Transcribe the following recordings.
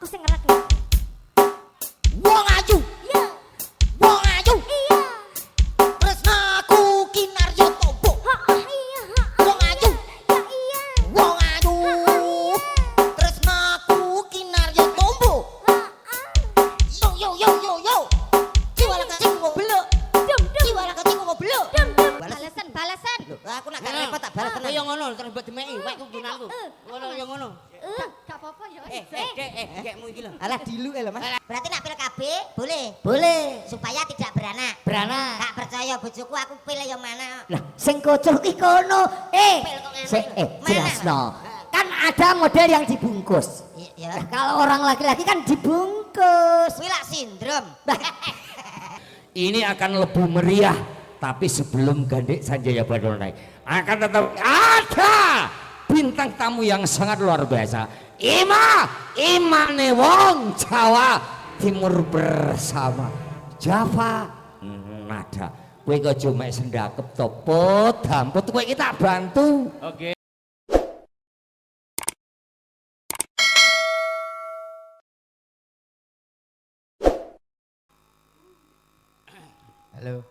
Aku sing ngerekno. Wong ayu. Iya. Wong ayu. Iya. Tresnaku kinarya tombo. Iya, Wong ayu. Ya iya. Wong ayu. Tresnaku kinarya tombo. Yo. Jiwala kacing kok beluk. Dum. Jiwala kacing kok beluk. Dum. Balasan. Lho, aku nak gak repot tak balas tenan. Kaya ngono terus mbok dimeki, wek kunjunanku. Ngono ya ngono. Gak apa-apa ya. Gekmu iki lho. Alah diluke lho, Mas. Berarti nak pil KB boleh. Boleh. Supaya tidak beranak. Beranak. Gak percaya bojoku aku pilih yang mana. Lah, sing kocok ki kono. Pil kok ngene. Jelasno. Kan ada model yang dibungkus. Ya. Nah, kalau orang laki-laki kan dibungkus. Kuwi lak sindrom. Ini akan lebih meriah, tapi sebelum Gandek Sanjaya Badono naik akan tetap ada bintang tamu yang sangat luar biasa. Imane wong Jawa Timur bersama Java Nada. Kowe kok cuma sendakep topo damput kowe kita bantu. Oke. Halo.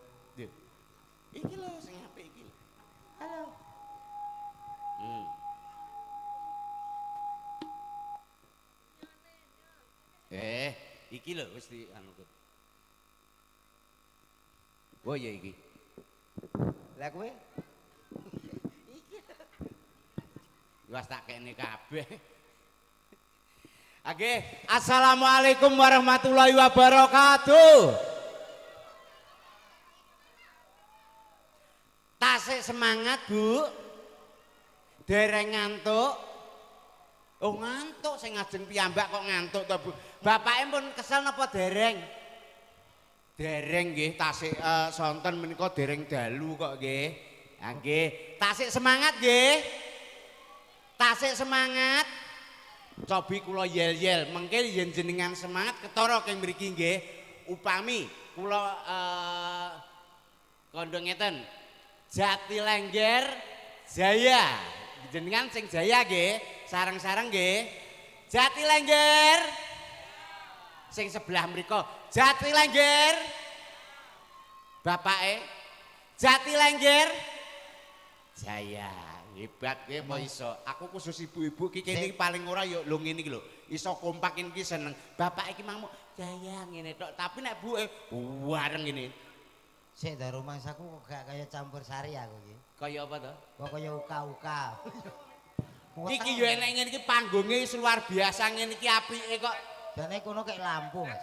Iki lho sing apik iki. Halo. Iki lho wis di anu. Oh ya iki. Lah kowe? Wis tak kene kabeh. Oke, assalamualaikum warahmatullahi wabarakatuh. Tasik semangat, Bu. Dereng ngantuk. Oh, ngantuk sing ngajeng piyambak kok ngantuk to, Bu. Bapake pun kesel napa dereng? Dereng nggih, tasik sonten menika dereng dalu kok nggih. Ha nggih, tasik semangat nggih. Tasik semangat. Cobi kula yel-yel, mengke yen jenengan semangat ketara keng mriki nggih. Upami kula kandha ngeten. Jatilengger Jaya. Jenengan sing Jaya nggih, sareng-sareng nggih. Jatilengger. Sing sebelah mriko, Jatilengger. Bapake Jatilengger Jaya. Hebat kowe apa iso. Aku khusus ibu-ibu iki kene paling ora ya lho ngene iki lho. Iso kompak iki seneng. Bapak iki mangmu Jaya ngene tok, tapi nek buke wareng ngene. Sik ta rumahku kok gak kaya campur sari aku iki. Kaya apa to? Kok kaya uka-uka. Iki yo enek ngene iki panggonge luar biasa ngene iki apike kok. Jane kono kek lampu, Mas.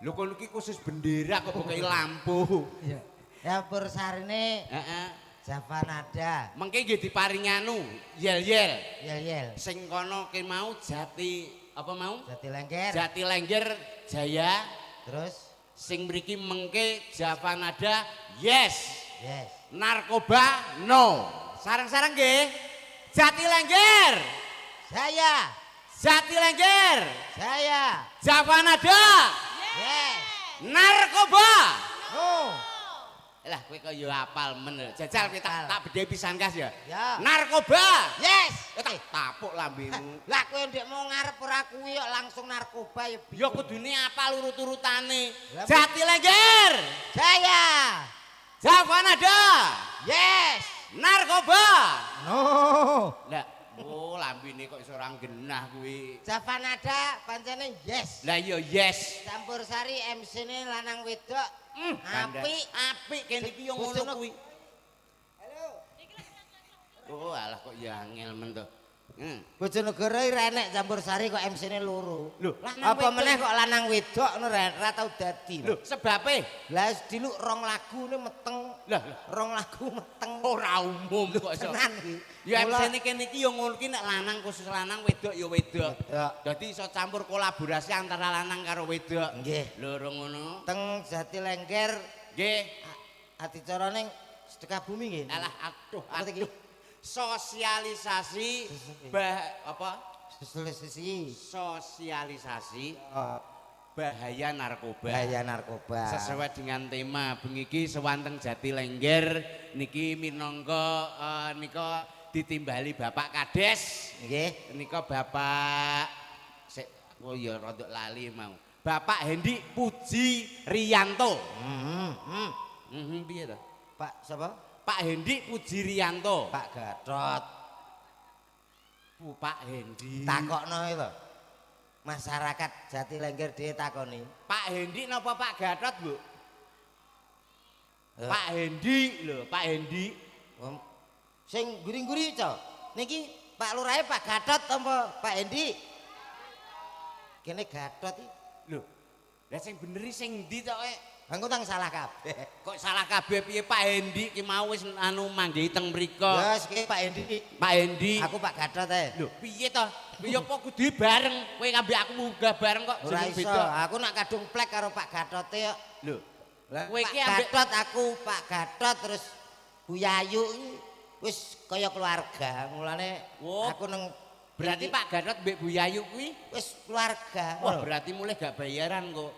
Lho kono iki khusus bendera kok pokoke lampu. Iya. Campur sarine Heeh. Java Nada. Mengke nggih diparingi anu, yel-yel. Yel-yel. Sing kono ki mau Jati apa mau? Jatilengger. Jatilengger Jaya. Terus Sing mriki mengke Java Nada yes. yes. Narkoba no. Sareng-sareng nggih. Jatilengger. Saya. Jatilengger. Saya. Java Nada. Yes. Narkoba. No. Lah kowe kok yo apal men. Jajal kita tak bedhe pisan kas ya. Ya. Narkoba. Yes. Tak tapuk lambemu. Lah kowe ndek mau ngarep ora kuwi kok langsung narkoba ya. Ya kudune apal urut-urutane. Lah, Jatilengger. Saya. Java Nada. Yes. Narkoba. No. Lah, oh lambene kok iso ora genah kuwi. Java Nada pancene yes. Lah iya yes. Campur sari MC-ne lanang wedok. Apik kene iki yo ngono kuwi. Halo. Oh alah kok ya angel men to. Bojonegoro ora enek campur sari kok MC-ne loro. Lho, Apa meneh kok lanang wedok ngono ora tau dadi. Lho, sebabe Lah diluk rong lagu ne meteng. lah Rong lagu meteng. ora umum kok iso. Tenan iki. Ya MC-ne kene iki yo ngono ki nek lanang khusus lanang wedok ya wedok. Wedok. Dadi iso campur kolaborasi antara lanang karo wedok. Nggih. Lho ngono. Teng Jatilengger Nggih. adicara ning Sukabumi nggih. Alah aduh Apa iki? Sosialisasi apa? Sosialisasi bahaya narkoba. Bahaya narkoba. Sesuai dengan tema bengi iki sewanteng Jatilengger niki minangka nika ditimbali Bapak Kades. Nggih. Nika Bapak Oh iya rada lali mau. Bapak Hendi Puji Riyanto. Piye to? Pak sapa? Pak Hendi Puji Riyanto. Pak Gatot. Pak Hendi. Takokno itu. Masyarakat Jatilengger dhewe takoni. Pak Hendi napa Pak Gatot, Bu? Eh. Pak Hendi lho, Pak Hendi. Sing guri-guri to. Niki Pak Lurahe Pak Gatot apa Pak Hendi? Kene Gatot iki. Lho. Lah sing bener sing ndi to kok? Aku tang salah kabeh. Kok salah kabeh piye Pak Hendi ki mau wis anu manggihi teng mriko. Ya iki Pak Hendi. Pak Hendi. Aku Pak Gatot ae. Lho, piye to? Ya apa kudu bareng. Kowe ngambek aku munggah bareng kok Ora jeneng iso. beda. Aku nak kadung plek karo Pak Gatot kok. Lho. Lah Kowe Pak iki ambek Gatot aku Pak Gatot terus Bu Yayu iki wis kaya keluarga. Mulane Oh, aku nang berarti Pak Gatot mbek Bu Yayu kuwi wis keluarga. wah berarti mulai gak bayaran kok.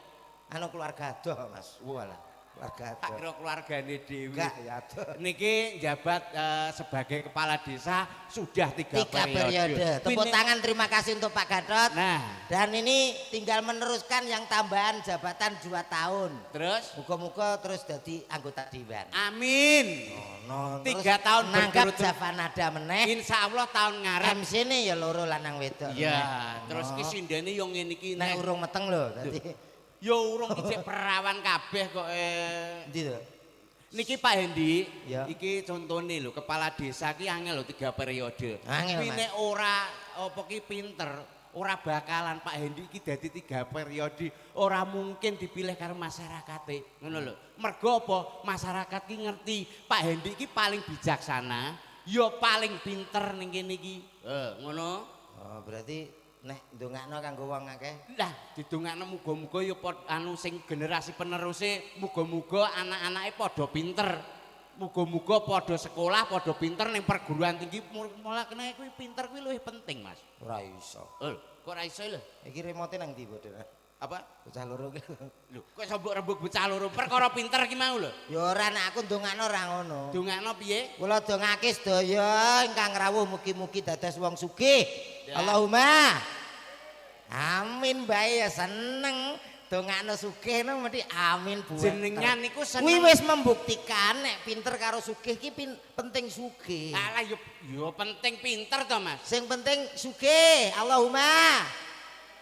Anu keluarga adoh Mas. Walah, keluarga Tak adoh. kira keluargane dhewe. Enggak ya adoh. Niki jabat sebagai kepala desa sudah 3 3 periode. periode. Tepuk Ini- tangan terima kasih untuk Pak Gatot. Nah, Dan ini tinggal meneruskan yang tambahan jabatan 2 tahun. terus Muga-muga terus jadi anggota dewan. amin. No, 3 tahun nanggap berturut-turut. Javanada meneh. Insya Allah tahun ngarep. MC ini ya loro lanang wedok. Iya, meneh. terus ki No. sindene yo ngene iki Nek nek urung meteng lho dadi. yo urung ijek perawan kabeh kok Endi to? Niki Pak Hendi, Ya. iki contone lho kepala desa ki angel lho 3 periode. Angel, Tapi Mas. nek ora apa ki pinter, ora bakalan Pak Hendi iki dadi 3 periode, ora mungkin dipilih karo masyarakate. Ngono lho. Mergo apa? Masyarakat ki ngerti Pak Hendi iki paling bijaksana, ya paling pinter ning kene iki. Ngono. Oh, berarti nek ndongakno kanggo wong akeh. Lah didongakno muga-muga ya anu sing generasi peneruse muga-muga anak-anake padha pinter. Muga-muga padha sekolah, padha pinter ning perguruan tinggi. Mulane kene kuwi pinter kuwi luwih penting, Mas. Ora iso. Kok ora iso lho? Iki remote nang ndi bodho? Apa? Bocah loro ki. Lho, kok iso mbok rembug bocah loro perkara pinter ki mau lho. Ya ora nek aku ndongakno ora ngono. Dongakno piye? Kula dongake sedaya ingkang rawuh mugi-mugi dados wong sugih. Ya. Allahumma. Amin bae ya seneng dongakno sugih no mesti amin buat. Jenengan niku Kuwi seneng. wis membuktikan nek pinter karo sugih ki penting sugih. Alah yo penting pinter to, Mas. Sing penting sugih. Allahumma.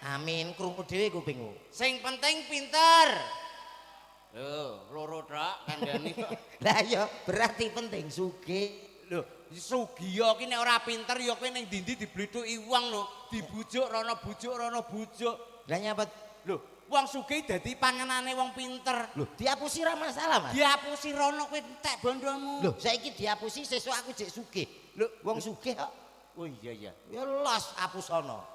Amin krungu dhewe kupingmu. Sing penting pinter. Loro tok kandhane. Lah ya berarti penting sugih. Lho, Sugiya ki nek ora pinter ya kowe ning ndi-ndi diblithuki wong no, dibujuk rono bujuk. Lah nyapa Lho, wong sugih dadi panganane wong pinter. lho diapusi ra masalah, Mas. Diapusi rono kowe entek bondomu. Lho saiki diapusi sesuk aku jek sugih. Lho, Wong sugih kok oh iya. ya los apusono.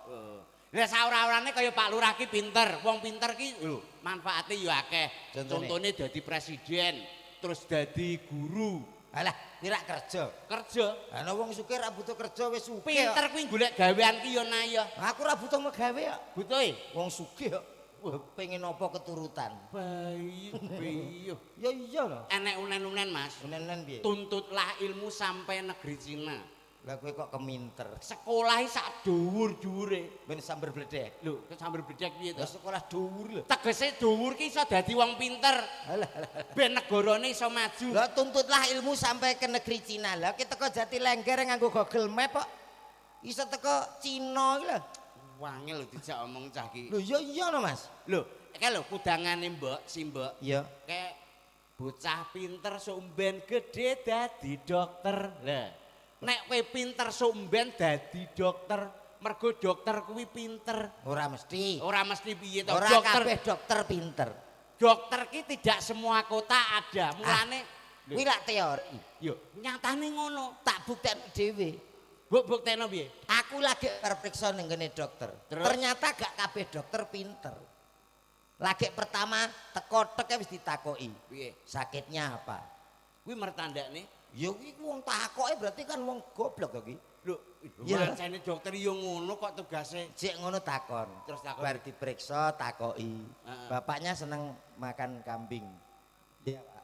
Lah saora-orane kaya Pak Lurah ki pinter. Wong pinter ki lho, manfaate ya akeh. Contone? Contone dadi presiden, terus dadi guru. Alah, kira kerja. Kerja. Ana wong sugih ra butuh kerja wis sugih. Pinter kuwi golek gawean ki ya naya. Aku ra butuh megawe kok. Butuhe. Wong sugih kok. Wah, pengen apa keturutan. Bayu. Ya iya lho. Enek unen-unen, Mas. Unen-unen piye? Tuntutlah ilmu sampai negeri Cina. Lah kowe kok keminter. Sekolahi sak dhuwur-dhuwure. Ben sambar bledek. Lho, sambil bedhek piye Ya to? sekolah dhuwur lho. Tegese dhuwur ki iso dadi wong pinter. Alah. Ben negarane iso maju. Lah tuntutlah ilmu sampai ke negeri Cina. Lah kita teko Jatilengger nganggo Google Map kok iso teko Cina iki lho. Wangel lho dijak omong cah ki. Lho iya no Mas. Lho, iki lho kudangane Mbok, si Mbok. Iya. Kayak bocah pinter sumben gede dadi dokter. Lah, nek kowe pinter sumben dadi dokter, mergo dokter kuwi pinter. Ora mesti. Ora mesti piye to Ora kabeh dokter pinter. Dokter ki tidak semua kota ada. Mulane Kuwi lak teori. yo nyatane ngono. Tak buktekno dhewe. Mbok bukteno piye? Aku lagi periksa ning ngene dokter. Terus? Ternyata gak kabeh dokter pinter. Lagi pertama teko tek wis ditakoki. Piye? Sakitnya apa? Kuwi mertandakne. Ya kuwi wong takoke berarti kan wong goblok to ki. Lho, Iya. mancane dokter yo ngono kok tugase. Jek ngono takon. Terus takon. Bar diperiksa takoki. Heeh. Bapaknya seneng makan kambing. Iya, Pak.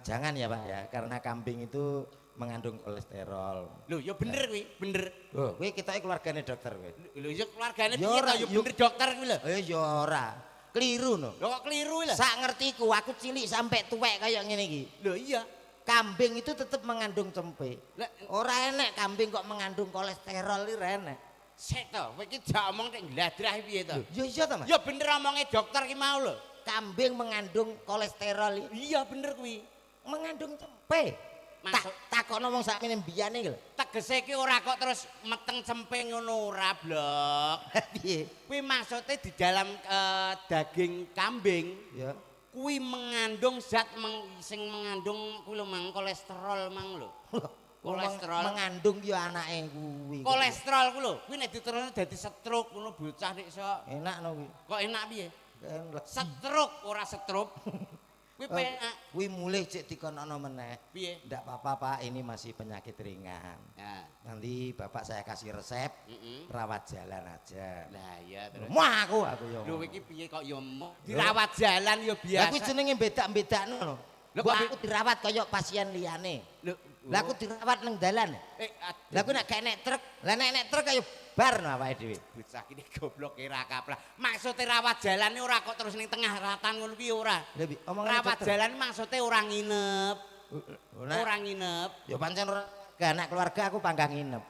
Jangan ya, Pak ya, karena kambing itu mengandung kolesterol. Lho, ya bener kuwi, bener. Oh, kuwi ketoke keluargane dokter kowe. Lho, ya keluargane Ya piye ora, to? Ya yo- bener dokter kuwi lho. Ya ora. Keliru no. Lho kok keliru lho? Sak ngertiku aku cilik sampai tuwek kaya ngene iki. Lho iya. Kambing itu tetap mengandung cempe. Lah Ora enek kambing kok mengandung kolesterol iki ora enek. sik to, kowe iki jak omong nek gladrah piye to? Lho, ya iya ta, Mas? Ya bener omonge dokter ki mau lho. Kambing mengandung kolesterol iki Iya bener kuwi. mengandung cempe. Maksud- Takokno wong sakmene mbiyane iki lho. Tegese ki ora kok terus meteng cempe ngono ora, Blok. Piye? Kuwi maksudnya di dalam daging kambing Ya. kuwi mengandung zat sing mengandung kuwi lho mang kolesterol mang lho. Kolesterol. Mengandung ya anake kuwi. Kolesterol kuwi lho, kuwi nek diterusno dadi stroke ngono bocah nek iso. Enak no kuwi. Kok enak piye? Kan legi. Stroke ora stroke. Kuwi penak. Kuwi mulih cek dikonono meneh. Piye? Ndak apa-apa Pak, ini masih penyakit ringan. Nah, Nanti Bapak saya kasih resep heeh. rawat jalan aja. Lah iya terus. Wah aku ya. Lho iki piye kok ya mau dirawat jalan ya Lah biasa. kuwi jenenge bedak-bedakno lho. Lho, Kok kok aku dirawat kaya pasien liyane. Lho, Lah aku dirawat nang dalan. Lah aku nek gak nek truk, lah nek truk kaya bar no awake dhewe. bocah iki goblok ora kaprah. Maksude rawat jalan ora kok terus ning tengah ratan ngono ki ora. Lha piye? Omongane Rawat dokter. jalan maksude ora nginep. Ora. Ora nginep. Ya pancen ora gak anak keluarga aku panggang nginep.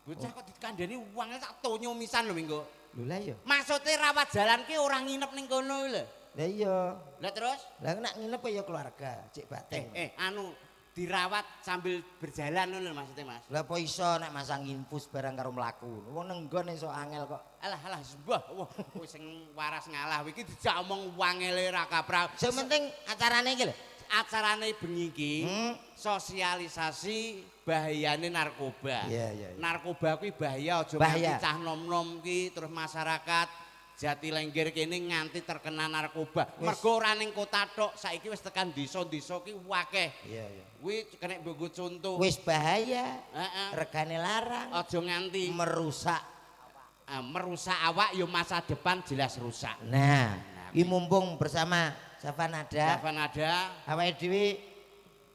Bocah kok dikandani uangnya tak tonyo misan lho minggu. Lho lah ya. Maksude rawat jalan ki ora nginep ning kono lho. Lah iya. Lah terus Lah nek nginep ya keluarga, cek batin. anu dirawat sambil berjalan ngono lho maksudnya Mas. Lah apa iso nek masang infus barang karo mlaku. Wong nenggon iso angel kok. Alah sembah. Wah, kowe sing waras ngalah iki dijak omong wangele ra kaprah. Sing penting acarane iki lho. Acarane bengi iki Hmm. sosialisasi bahayane narkoba. Iya. Narkoba kuwi bahaya aja Bahaya. nganti cah nom-nom ki terus masyarakat Jatilengger kene nganti terkena narkoba. Wis. Mergo ora ning kota tok, saiki wis tekan desa-desa ki akeh. Iya. Kuwi kena mbok contoh. Wis bahaya, Heeh. regane larang, Aja nganti merusak. merusak awak ya masa depan jelas rusak. Nah, iki mumpung bersama Savanada, Kapan ada awake dhewe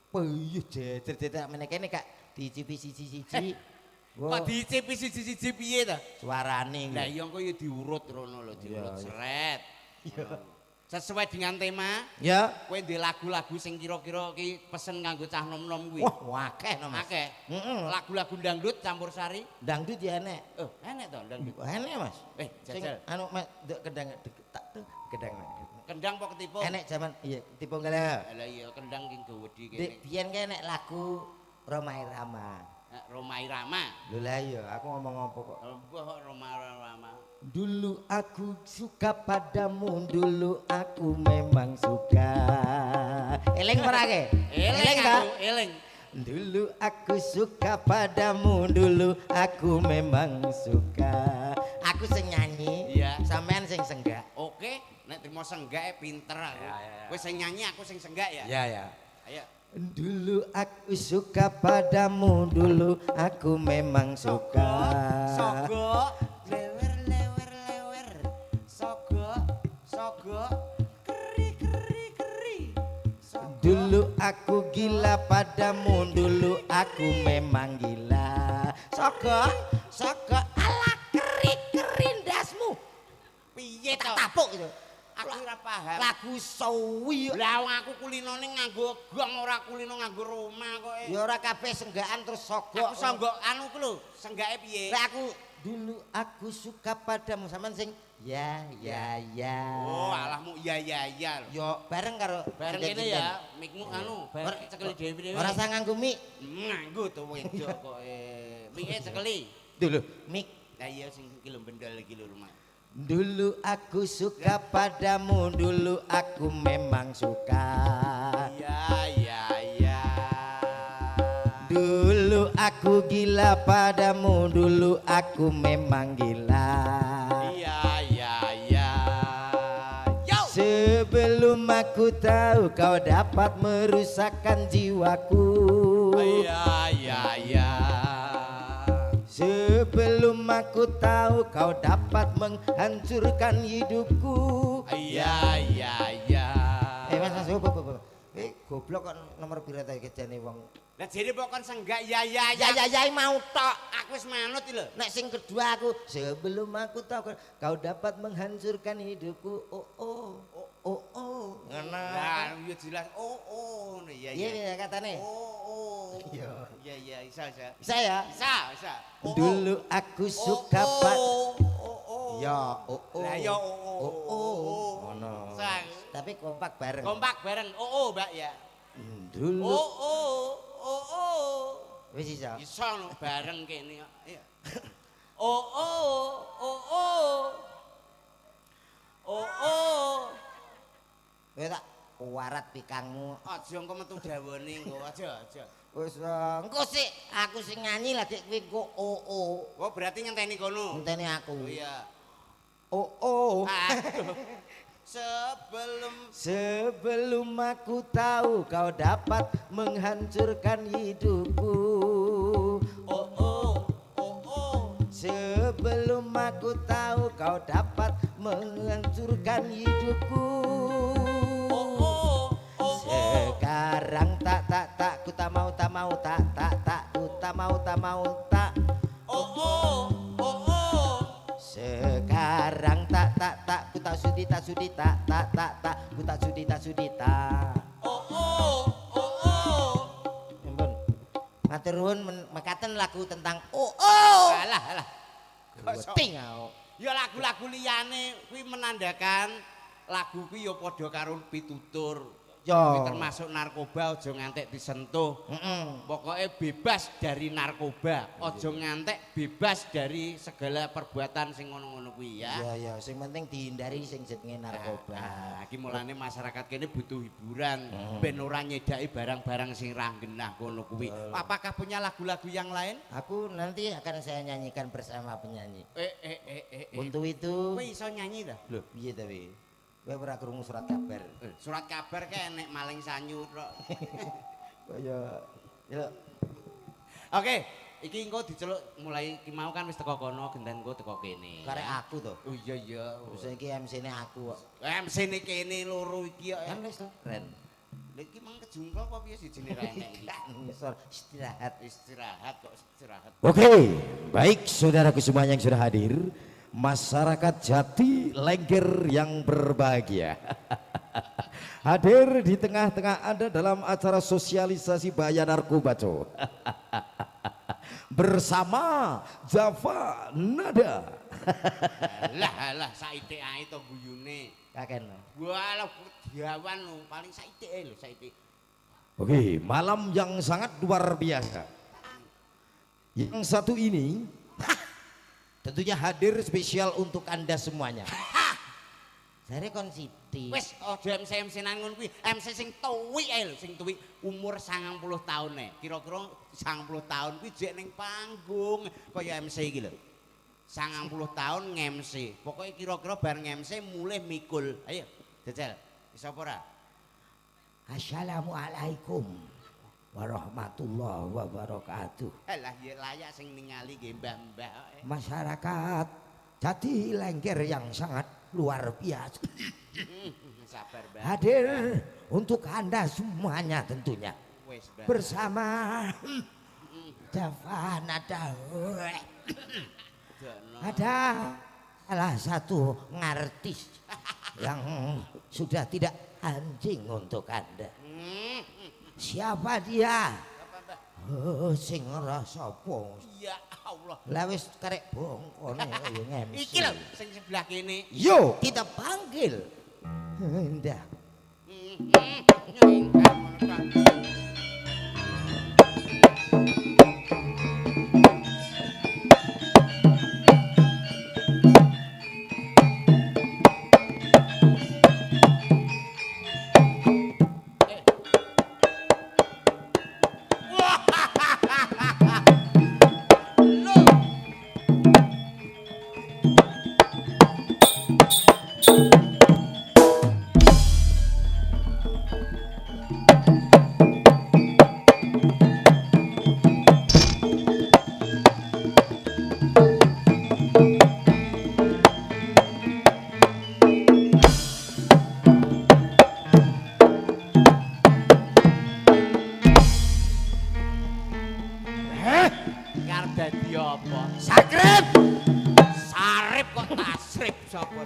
peyuh jejer-jejer meneh kene Kak dicipi siji-siji. kok dicipi siji-siji piye ta? Suarane. Lah iya engko ya diurut rono lho, diurut Iya. seret. Sesuai dengan tema, Ya. kowe ndek lagu-lagu sing kira-kira ki pesen kanggo cah nom-nom kuwi. Wah, akeh no Mas. Akeh. Heeh. Lagu-lagu dangdut campur sari. Dangdut ya enek. Oh, enek to dangdut. Enek Mas. Sing Jajal. anu Mas ndek kendang tak tuh kendang. Kendang apa ketipu? Enek zaman iya tipu ngene. Lah iya kendang ki nggo wedi Dek kene. biyen ki enek lagu Roma Irama. Roma Irama. Lho lah iya, aku ngomong apa kok. Mbah Roma Irama. Dulu aku suka padamu, dulu aku memang suka. Eling ora ke? Eling ta? aku, eling. Dulu aku suka padamu, dulu aku memang suka. Aku sing nyanyi, Iya. sampean sing senggak. Oke, nek trimo senggake pinter aku. Ya. Kowe sing nyanyi aku sing senggak ya. Ya. Ayo. Dulu aku suka padamu, dulu aku memang suka. Sogo, lewer lewer lewer. Sogo, keri. Sogo. Dulu aku gila padamu, dulu aku memang gila. Soko, ala kerindasmu. Piye to? Tapuk gitu. Aku ora paham. Lagu sawi. Lah wong aku kulinone nganggo gong ora kulino nganggo Roma kok. Ya ora kabeh senggakan terus soko. Aku songgok anu ku lho, senggake piye? Lah dulu aku suka padamu sampean sing ya. Oh, alahmu iya lho. Yo bareng karo Bareng kene ya, mikmu anu, bareng cekeli dhewe. Ora usah nganggo mik. Nganggo to wedok kok. Mike cekeli. Dulu mik. Lah iya sing iki lho bendal iki lho rumah. Dulu aku suka padamu, dulu aku memang suka. Iya. Dulu aku gila padamu, dulu aku memang gila. Iya. Yo. Sebelum aku tahu kau dapat merusakkan jiwaku. Iya. Sebelum aku tahu kau dapat menghancurkan hidupku. Iya. Mas, Goblok kok nomor pira ta kejane wong. Lah jere kok kon senggak ya Ya mau tok. aku wis manut iki lho. Nek sing kedua aku sebelum aku tahu kau dapat menghancurkan hidupku. Ngono. Lah yo jelas ngono ya Iya katane. Iya. Iya bisa. Bisa ya? Bisa. Dulu aku suka Ya Lah yo Ngono. Sang. Tapi kompak bareng. Kompak bareng. Mbak ya. Dulu wis iso. Iso no bareng kene kok. Iya. Kowe tak warat pikangmu. Aja engko metu dawane engko aja. Wis engko sik aku sing nyanyi lagi kowe engko Oh berarti ngenteni kono. ngenteni aku. Oh iya. Aduh. Sebelum aku tahu kau dapat menghancurkan hidupku. Sebelum aku tahu kau dapat menghancurkan hidupku. Sekarang tak ku tak mau tak ku tak mau tak. Sekarang tak ku tak sudi tak ku tak sudi tak. Ampun. Matur nuwun mekaten lagu tentang Alah. Ting aku. Ya lagu-lagu liyane kuwi menandakan lagu kuwi ya padha karo pitutur. Yo. Kuwi termasuk narkoba aja ngantek disentuh. Heeh. Pokoknya bebas dari narkoba, aja ngantek bebas dari segala perbuatan sing ngono-ngono kuwi ya. Iya, sing penting dihindari sing jenenge narkoba. Iki mulane masyarakat kene butuh hiburan, ben ora nyedaki barang-barang sing ra genah ngono kuwi. Apakah punya lagu-lagu yang lain? Aku nanti akan saya nyanyikan bersama penyanyi. Untuk Kowe itu, iso nyanyi ta? lho piye ta wi? Kowe ora krungu surat kabar. Surat kabar kae nek maling sanyu tok. Kaya ya Oke, iki engko diceluk mulai ki mau kan wis teko kono gendhan engko teko kene. karek aku to. Oh iya. Terus iki MC-ne aku kok. MC ne kene loro iki kok. Kan wis to. Ren. Lha iki mang kejungkel apa piye sijine ra enek iki? Ngisor istirahat. Istirahat. Oke, baik saudaraku semua yang sudah hadir, masyarakat Jati Lengger yang berbahagia. Hadir di tengah-tengah Anda dalam acara sosialisasi bahaya narkoba. Bersama Java Nada. Lah saithik ae to guyune. Kaken. Walah diawan lho, paling saithik ae lho saithik. Oke, malam yang sangat luar biasa. Yang satu ini Tentunya hadir spesial untuk Anda semuanya. Jare kon Siti. Wis aja MC-nan ngono kuwi, MC sing tuwik ae lho, sing tuwik umur 90 taun nek. Kira-kira 90 taun kuwi jek ning panggung kaya MC iki lho. 90 taun nge-MC. Pokoke kira-kira bar nge-MC mulih mikul. Ayo, jajal. Bisa apa ora? Assalamualaikum warahmatullahi wabarakatuh. Lah ya layak sing ningali nggih mbah-mbah. Masyarakat Jati Lengger yang sangat luar biasa. Sabar, Mbah. Hadir untuk Anda semuanya tentunya. Wis, Mbah. Bersama Java Nada. Ada salah satu ngartis yang sudah tidak anjing untuk Anda. Siapa dia? Sing rasa pong. Ya Allah. Lah wis karek bongkone yo ngemsi. Iki lho sing sebelah kene. Yo, kita panggil. Ndak. Asrip sapa?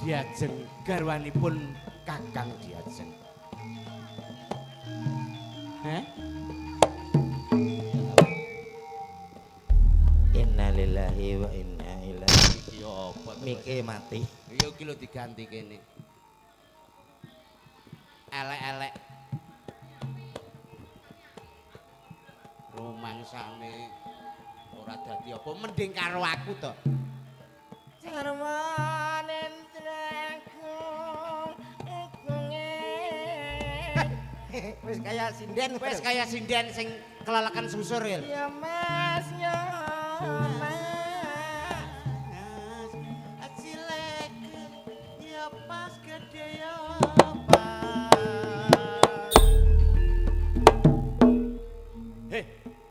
Diajeng garwanipun Kakang Diajeng. Heh? Innalillahi wa inna ilaihi Iki apa to? Mike mati. Ya iki lho diganti kene. Elek-elek. Romangsane ora dadi apa mending karo aku to. Sarwanen traku wis kaya sinden Wis kaya sinden sing kelelekan susur ya. ya mas ya mas Acilek ya pas gede ya pas. Heh,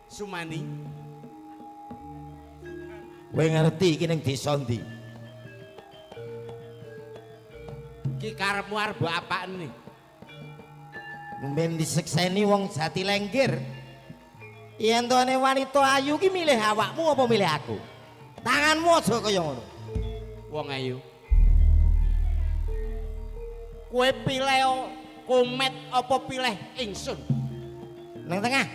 Sumani. kowe ngerti iki ning desa ndi Ki karepmu arep apaan nih? mben disekseni wong jati lenggir yen tuane wanita ayu ki milih awakmu apa milih aku tanganmu aja kaya ngono Wong ayu. Kowe pilih komet apa pilih ingsun? nang tengah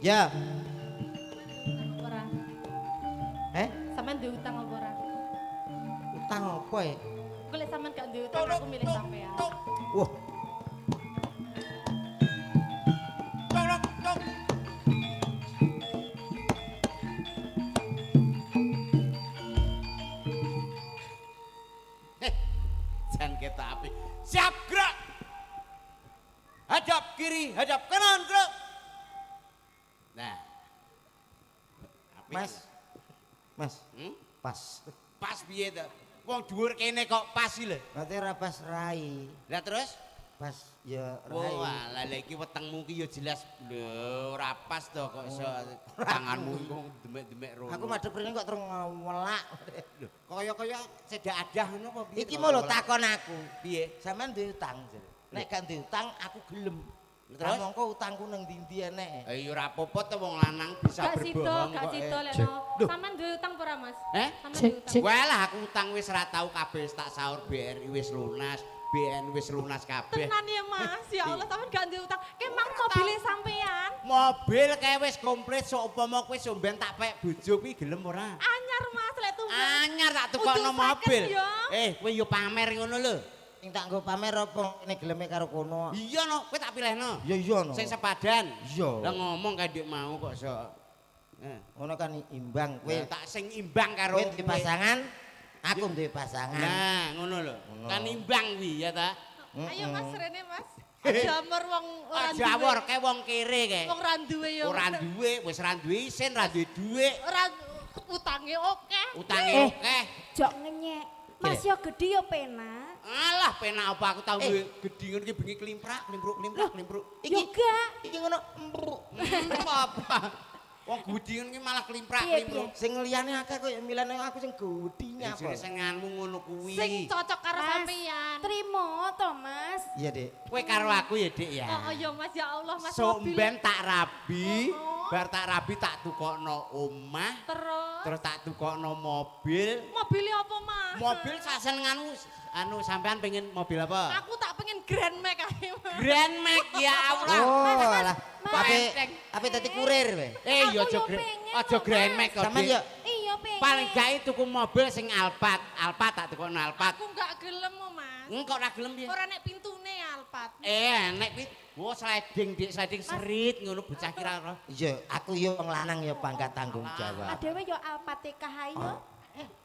ya Ora. Sampean duwe utang apa ora? utang apa ya Kok lek sampean gak duwe utang aku milih sampean. wah Jan kita api. Siap gerak. Hadap kiri, hadap kanan gerak. Nah. Apik. mas Hmm? pas Pas piye to? Wong dhuwur kene kok pas iki lho. berarti ora pas rai Lah terus? pas ya Oh, rai lah iki wetengmu ki ya jelas lho ora pas to kok iso tanganmu iku demek-demek rono. aku madhep rene kok terus ngwelak Lho, kaya-kaya sedak adah ngono apa piye? iki mau lho takon aku piye? sampean duwe utang jare nek gak duwe utang aku gelem Terus? mongko utangku nang ndi-ndi enek Ya ora apa-apa to wong lanang bisa Gak sida, berbohong gak kok. sida lek Cek. no. Duh. Sampean duwe utang apa ora, Mas? Eh? Sampean duwe utang. Walah aku utang wis ora tau kabeh tak sahur BRI wis lunas, BN wis lunas kabeh. Tenan ya, Mas. Ya Allah, sampean gak duwe utang. Kemang mobile sampean. Mobil kae wis komplit sok upama kowe somben tak pek bojo kuwi gelem ora? Anyar, Mas, lek tumbas. Anyar tak tukokno Kudu mobil. second, ya. Kowe yo pamer ngono lho. sing tak nggo pamer apa ini geleme karo kono Iya no, kowe tak pilihno. ya iya no Sing sepadan. Iya. Lah ngomong kae ndek mau kok sok. ngono kan imbang kowe Kowe tak sing imbang karo kowe duwe pasangan aku duwe pasangan Nah, ngono lho. Ngono. Kan imbang kuwi ya ta. Ayo, Mas, rene, Mas. Jamur wong ora duwe. Jawor kae wong kere kae. Wong ora duwe ya. Ora duwe, wis ora duwe isin, ora duwe dhuwit. Ora utange oke. Utange akeh. Jok ngenyek. Mas yo gedhi yo penak. Alah penak apa aku tau duwe gedhi ngono iki bengi klimprak, klimpruk. Yo gak. iki ngono empruk Apa? Wong gedhi ngono iki malah klimprak, Piye, klimpruk. sing liyane akeh kok milane aku sing gudhinya Jare apa senganmu ngono kuwi. Sing cocok karo Mas, sampean. Trimo to, Mas. iya Dik Kowe karo aku ya, Dik ya. Oh iya, Mas, ya Allah, Mas Somben tak rabi, Oh. bar tak rabi tak tukokno omah, terus tak tukokno mobil. Mobilnya apa, Mas? Mobil sak senenganmu anu sampean pengen mobil apa? Aku tak pengen Grand Max ae, Mas. Grand Max ya Allah. oh alah Mas. ape dadi kurir we Ya Aku aja yo pengen aja kok, Grand Mas. Max kok. sampean Dik. ya Iya pengen. Paling gak tuku mobil sing Alphard. Alphard tak tukokno Alphard. Aku gak gelem, Mas. Engko ora gelem piye? Ora nek pintune Alphard. Nek kuwi sliding Dik, sliding serit ngono bocah kira ora. iya aku yo wong lanang ya pangkat tanggung jawab Adewe yo Alpateka yo.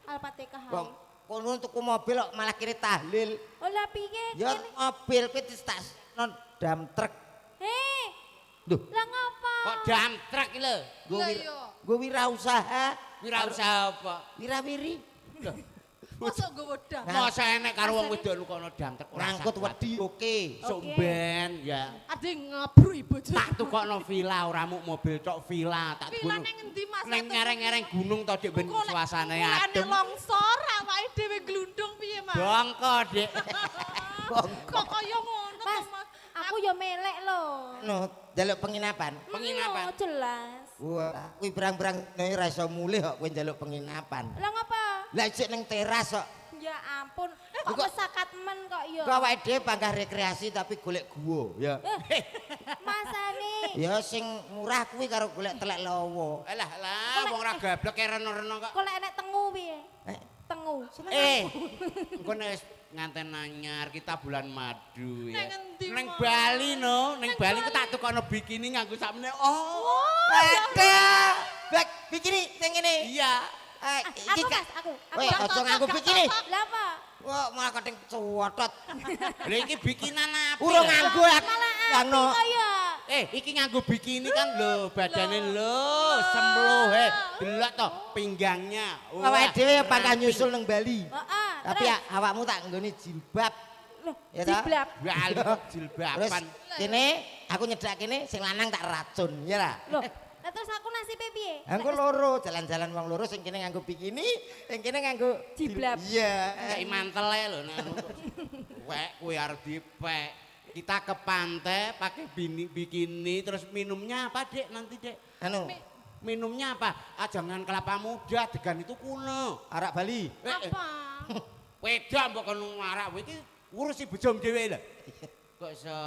Alpateka kok kono tuku mobil kok malah kiri tahlil Oh lah piye? ya mobil kuwi tak non dam truk Heh. Duh. Lah ngapa? Kok dam truk iki lho. Lah iya. gue wirausaha Wirausaha apa? wirawiri Mosok nggowo dam. Masa enek karo wong wedok lu kono dam truk ora ngangkut sakwat. wedi oke Somben ya. Ade ngebruk ibu Tak tukokno villa ora muk mobil tok villa tak Villa tukokno. ning endi, Mas? Ning ngereng-ngereng gunung to Dik ben suasane adem. Nek longsor awake dhewe glundung piye, Mas? Bongko Dik. Kok kaya ngono to, Mas. Mas? aku ya melek lho. No, njaluk penginapan. Penginapan. Lho, jelas. Wah, kuwi berang-berang ora iso mulih kok kowe njaluk penginapan. Lah ngapa? Lah isik ning teras kok. Ya ampun, kok Kok- pesakat men kok ya. Kok awake dhewe panggah rekreasi tapi golek guwa, ya. Masane. Ya sing murah kuwi karo golek telek lawa. Alah lah wong ra gablek kaya reno-reno kok. Kok lek enek tengu piye? Eh. Tengu. Engko nek wis nganten anyar kita bulan madu ya. Neng endi, Neng Mas? Bali no, neng Bali ku tak tukono bikini nganggo sakmene. Oh. Ada. Bek bikini sing ngene. Iya. Iki Aku Kak. Mas, aku. Weh, aja nganggo bikini. Lah apa? Wah, malah kating cuwotot. Lha iki bikinan apa? Urung nganggo aku. Malah Yano. kok ya. Iki nganggo bikini kan lho, badane lho, sembluh delok to pinggangnya. Wah, Awake dhewe pangkah nyusul nang Bali. Heeh. Tapi ya, awakmu tak nggone jilbab. Loh, Ya ta? jiblab. Bali Terus jilbaban. kene aku nyedak kene sing lanang tak racun, ya lah. Loh, lah terus aku nasibe piye? Aku loro, jalan-jalan wong loro sing kene nganggo bikini, sing kene nganggo Jiblab. Iya. Kayak mantel ae lho nek anu. Wek kuwi arep dipek. Kita ke pantai pakai bikini terus minumnya apa Dek nanti Dek? Anu, Minumnya apa? Jangan kelapa muda, degan itu kuno. arak Bali. Apa? Weda mbok kono arak kowe iki ngurusi bojom dhewe lho. Kok iso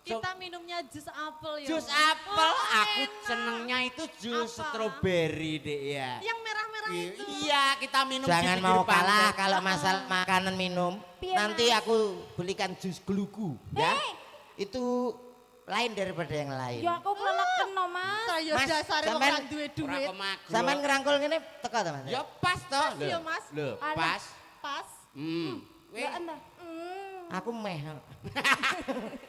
Kita minumnya jus apel ya. jus Mas. apel, Oh, aku enak. senengnya itu jus Apa? stroberi Dek ya. Yang merah-merah itu. Iya, kita minum Jangan di mau pinggir pantai. kalah kalau masalah makanan minum. Piye, Nanti Mas? aku belikan jus glugu, ya. Eh. Itu lain daripada yang lain. Ya aku keleleken no, Mas. Saya Mas, dasare wong sampean ra duwe Ora duit. kemagro. Sampean ngerangkul ngene teko ta, Mas? Ya pas toh. Pas ya, Mas. Lho, Alah. pas. Pas. Weh, Lah entah. Aku meh.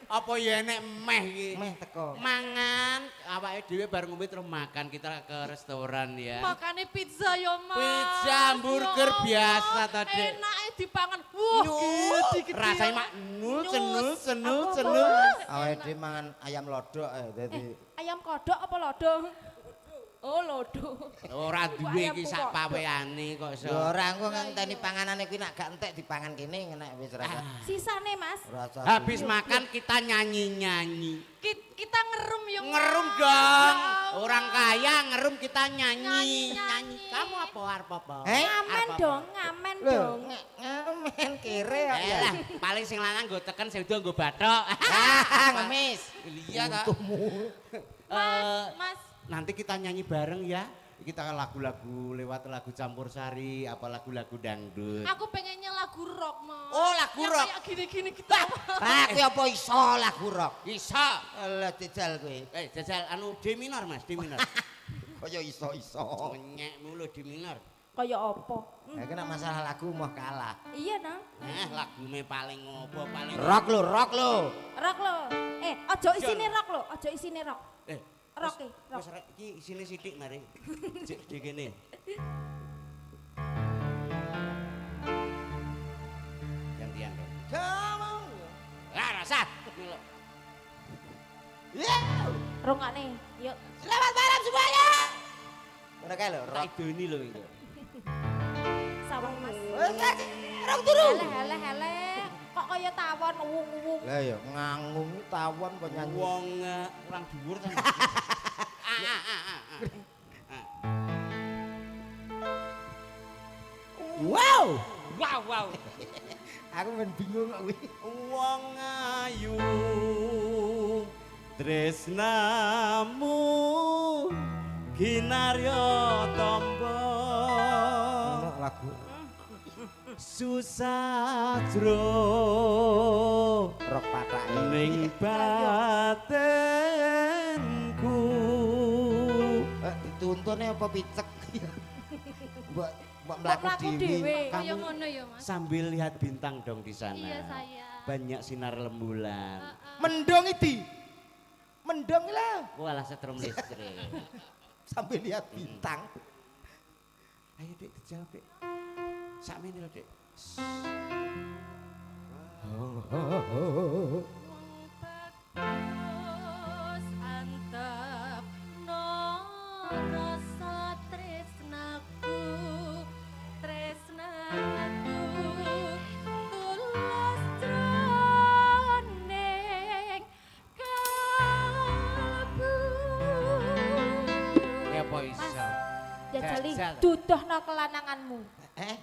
apa ya nek meh iki? Meh teko. Mangan, awake dhewe bar ngombe terus makan kita ke restoran ya. Makane pizza ya, Mas. Pizza, hamburger Ya biasa Allah, ta, Dek. Enake dipangan. Wah, gede-gede. Rasanya mak nul, cenul, cenul, Apa, cenul. Mas? Awake dhewe mangan ayam lodok dadi Ayam kodok apa lodo? Oh, lodo. Ora duwe Ayam iki sak kodok. paweane kok iso. ya ora engko ngenteni panganane kuwi nak gak entek dipangan kene ngenek wis ora. Sisane, Mas. Ora usah. Habis makan kita nyanyi-nyanyi. Kita ngerum ya, Mas. Ngerum dong. Ya Allah. Orang kaya ngerum kita nyanyi. Nyanyi. Kamu apa arep apa? Ngamen dong, ngamen dong. Ngamen kere kok ya. Lah, paling sing lanang nggo teken sing wedok nggo bathok. Ah, ngemis. Iya ta. Mas, Nanti kita nyanyi bareng ya. Kita lagu-lagu lewat lagu campursari, apa lagu-lagu dangdut. aku pengennya lagu rock, Mas. Oh, lagu Yang rock. Kayak gini-gini kita. Ah, kuwi apa iso lagu rock? Bisa. Alah jajal kowe. Jajal anu D minor Mas, D minor. Kaya iso-iso. Menyek mulu D minor. Kaya apa? Ya kena masalah lagu mau kalah. Iya, Nang. Lagume paling ngopo paling Rock lo, rock lo. Rock lo. Aja isine rock lo, aja isine rock. Rock e, rock. Wis rek iki isine sithik mari. Cek di kene. Gantian dong. Kamu. Rasa. Ya. Rongane, yuk. Selamat malam semuanya. Ora kae lho, Tak rock. idoni lho iki. Sawang, Mas. Rock turu. Heleh. Kok kaya tawon uwung-uwung. Lah ya ngangung tawon kok nyanyi. Wong kurang dhuwur ta. Wow. Wow. Aku men bingung kok kuwi. Wong ayu tresnamu kinarya tamba Ono lagu susah jro rock patake. ning batinku. Dituntune apa picek? Mbok mbok Mlaku mlaku dhewe. dhewe. Kayak ngono ya, Mas. Sambil lihat bintang dong di sana. Iya, sayang. Banyak sinar rembulan. Mendong iki. Mendong lah Walah setrum listrik. sambil lihat bintang. Ayo Dek, dijawab Dek. Sakmene lho Dek. Bagus antep no rasa tresnaku tulus jroning Jali jajal. duduhno kelananganmu. Eh,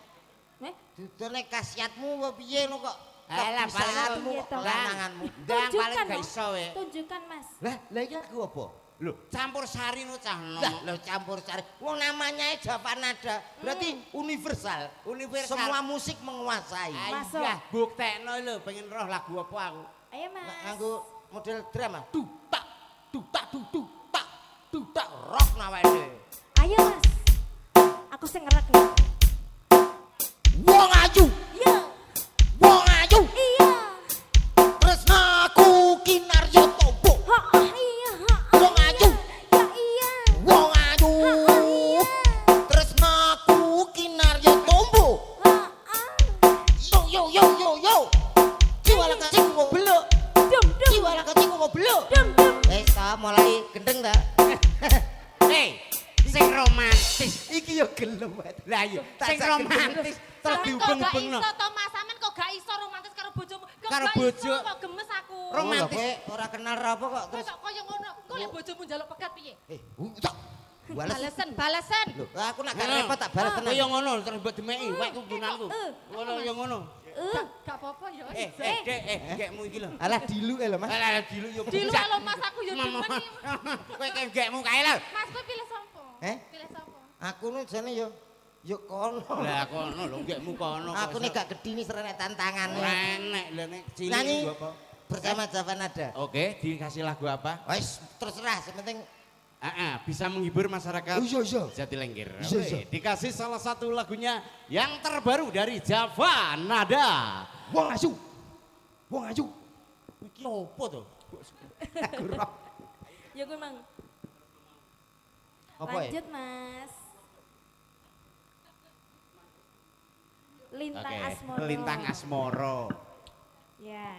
Eh, dudune khasiatmu apa piye lo kok? Alah, Kebisaanmu Pak. kok kelananganmu. Ndang paling tunjukkan, gak Mas. iso we. Tunjukkan, Mas. Lah iki aku apa? Lho, campur sari no cah nom. Lah, lo campur sari. Wong namanya Java Nada, berarti universal. Universal. Semua musik menguasai. Masuk. Ayah, buktekno lho, pengen roh lagu apa aku. Ayo, Mas. Nganggo model drama. Dutak, dutak, dutak, dutak. Rock nawake. Ayo, Mas. Aku sing ngerek ya. Wong ayu, Iya. wong ayu. Iya. Tresnaku kinarya tobo. Iya, Wong ayu, Ya iya. wong ayu. Tresnaku kinarya tombo. Yo. Jiwala kacing kok beluk. Dum dum Jiwala kacing kok beluk. dum dum. Ta mulai gendeng ta. Hei, sing romantis. Iki yo gelem. Lah iya, Tak sing sak romantis terus Kok gak dihubung-hubungno. iso to Mas, sampean kok gak iso romantis karo bojomu? Kok Karo gak bojo. iso kok gemes aku. Romantis. Kowe ora kenal apa kok Kok terus. kok koyo ngono? Kok lek bojomu njaluk pegat piye? Tak. Balas. Balesan. Lho, aku nak gak repot tak balas tenan. Kaya ngono terus mbok demeki, wek kumpulanku. Ngono ya ngono. Gak apa-apa ya. Dek, gekmu iki lho. Alah dilu lho Mas. Alah dilu yo. Dilu kalau Mas aku ya demen iki. Kowe kayak gekmu kae lho. Mas kowe pilih sapa? Eh? Pilih sapa? Aku nu jane yo kono. Lah kono lho gekmu kono. Aku nek gak gedhi serenek tantangane. enek lho nek cilik Nyanyi nggo apa. bersama Java Nada. Oke, dikasih lagu apa? Wes terserah, sepenting Bisa menghibur masyarakat iya. Jatilengger. Iya, Oke, iya. dikasih salah satu lagunya yang terbaru dari Java Nada. Wong ayu. Wong ayu. Iki opo to? Aku rock. Ya gue mang. Apa ya? Lanjut, Mas. Lintang Oke, Asmoro. Lintang Asmoro. Ya.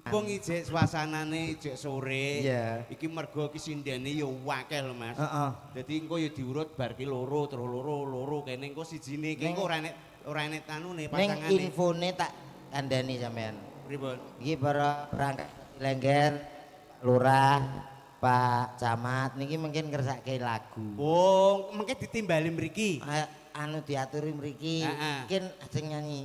Wong ijek suasanane ijek sore. Iya. Iki mergo ki sindene yo akeh lho, Mas. Heeh. Dadi engko yo diurut bar ki loro terus loro kene engko sijine ki engko ora enek anune Ning pasangane. infone tak kandhani sampean. Pripun? Iki para perangkat Lengger, Lurah, Pak Camat niki mungkin ngersake lagu. Oh, mengke ditimbali mriki. Anu diaturi mriki. Heeh. Mungkin sing nyanyi.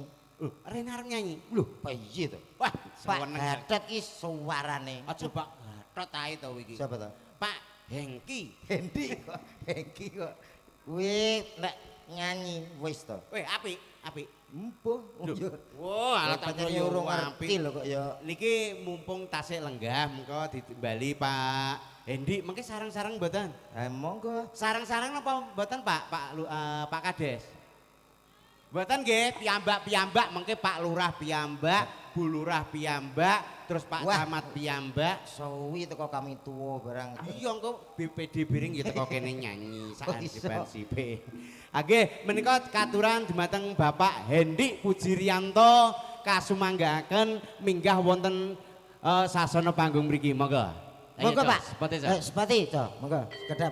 Rene arep nyanyi. Lho, piye to? Wah, Pak seneng. Gatot ki suarane. Aja Pak Gatot ae to iki. Siapa to? Pak Hengki. Hendi kok. Hengki kok. Kuwi nek nyanyi wis to. Weh, apik, apik. Empuh. Wah, alat pancen urung ngerti lho kok ya. Niki mumpung tasik lenggah, mengko ditimbali Pak Hendi, mengke sarang-sarang mboten? Monggo. Sarang-sarang apa mboten Pak Kades? Mboten nggih, piyambak-piyambak mengke Pak Lurah piyambak, Bu Lurah piyambak, terus Pak Wah. Camat piyambak. Sawi teko kami tuwa barang. Iya engko BPD Biring ya teko kene nyanyi sak Oh, iso. ansipe. Nggih, menika katuran dumateng Bapak Hendi Pujirianto kasumanggaken minggah wonten sasana panggung mriki. Monggo. Ayo, Monggo Cok, Pak. sepati, Cok. Sepati to. Monggo, kedap.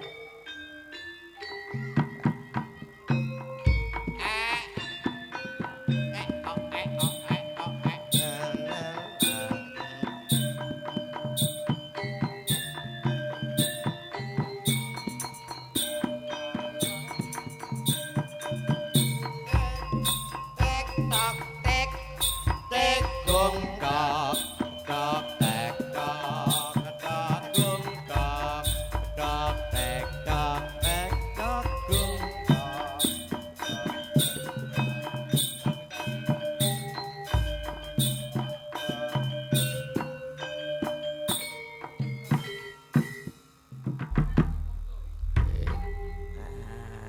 Tek tok tek tek gong kok kok tek kok kok gong kok kok tek kok gong kok.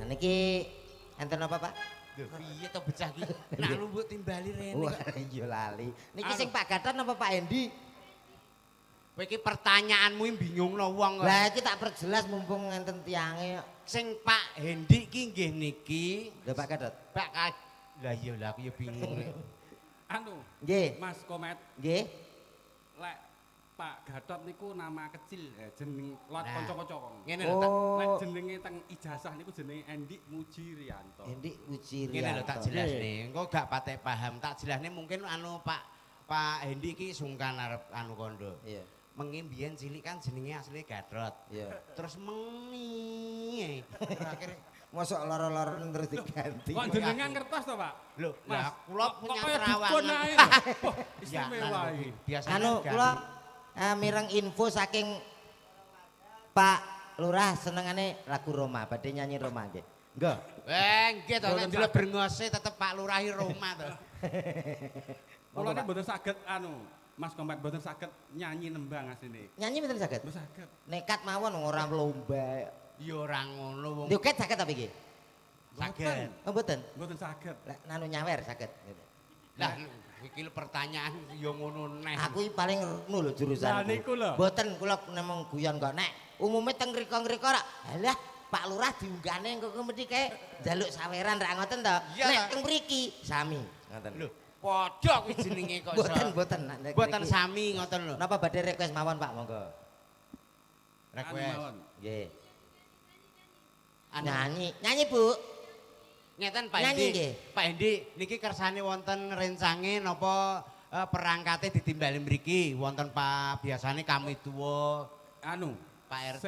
Niki enten apa, Pak? Lho piye to becah ki? Nak lumbuk timbali rene Wah, kok. iya lali. Niki Anu. sing Pak Gatot apa Pak Hendi? Kowe iki pertanyaanmu bingungno wong kok. Lah iki tak perjelas mumpung enten tiange kok. Sing Pak Hendi ki nggih niki Lho Pak Gatot. Pak Lah iya lah aku ya bingung nek. Anu, Nggih, Mas Komet, nggih. lek Pak Gatot niku nama kecil, jeneng lot Nah. kanca-kanca. Ngene lho tak Lek Oh, jenenge teng ijazah niku jenenge Endi Mujirianto. Hendi Uci ngene lho tak Rianto. jelasne. Engko gak patek paham. Tak jelasne mungkin anu Pak Hendi ki sungkan arep anu kondo. Iya, Mengi mbiyen cilik kan jenenge asli Gatot. iya. Terus mengi. Akhire Mosok lara-lara terus diganti. Kok jenengan ngertos to, Pak? Lho, Mas, lah kula punya kok kaya terawangan. dukun ae lho. Wah, Ya, istimewa iki. biasanya Anu kula mireng info saking Pak Lurah senengane lagu Roma, badhe nyanyi Roma nggih. Nggih. Nggih to, nek delok brengose tetep Pak Lurahi Roma to. Kula ini mboten saged Mas Kompak mboten saged nyanyi nembang asline. Nyanyi mboten saged. Mboten saged. Nekat mawon ora lomba. Ya ora ngono wong. Nduket saged apa iki? Saged. Oh mboten. Mboten saged. Lah nanu nyawer saged. Lah iki pertanyaan ya ngono neh. Aku iki paling ngono lho jurusan. Lah niku lho. Mboten kula nemong guyon kok nek umume teng ngriko-ngriko rak. Halah Pak Lurah diunggahne engko mesti kae njaluk saweran rak ngoten to. Iya, Nek ta. teng mriki sami ngoten. Lho, padha kuwi jenenge kok iso. Mboten nek Mboten mriki. sami ngoten lho. Napa badhe request mawon Pak monggo. Request. mawon. Nggih. Anu, Nyanyi Bu. ngeten Pak Nyanyi Endi. nggih. Pak Endi niki kersane wonten rencange napa perangkate ditimbali mriki wonten Pak biasane kami tuwa Pak RT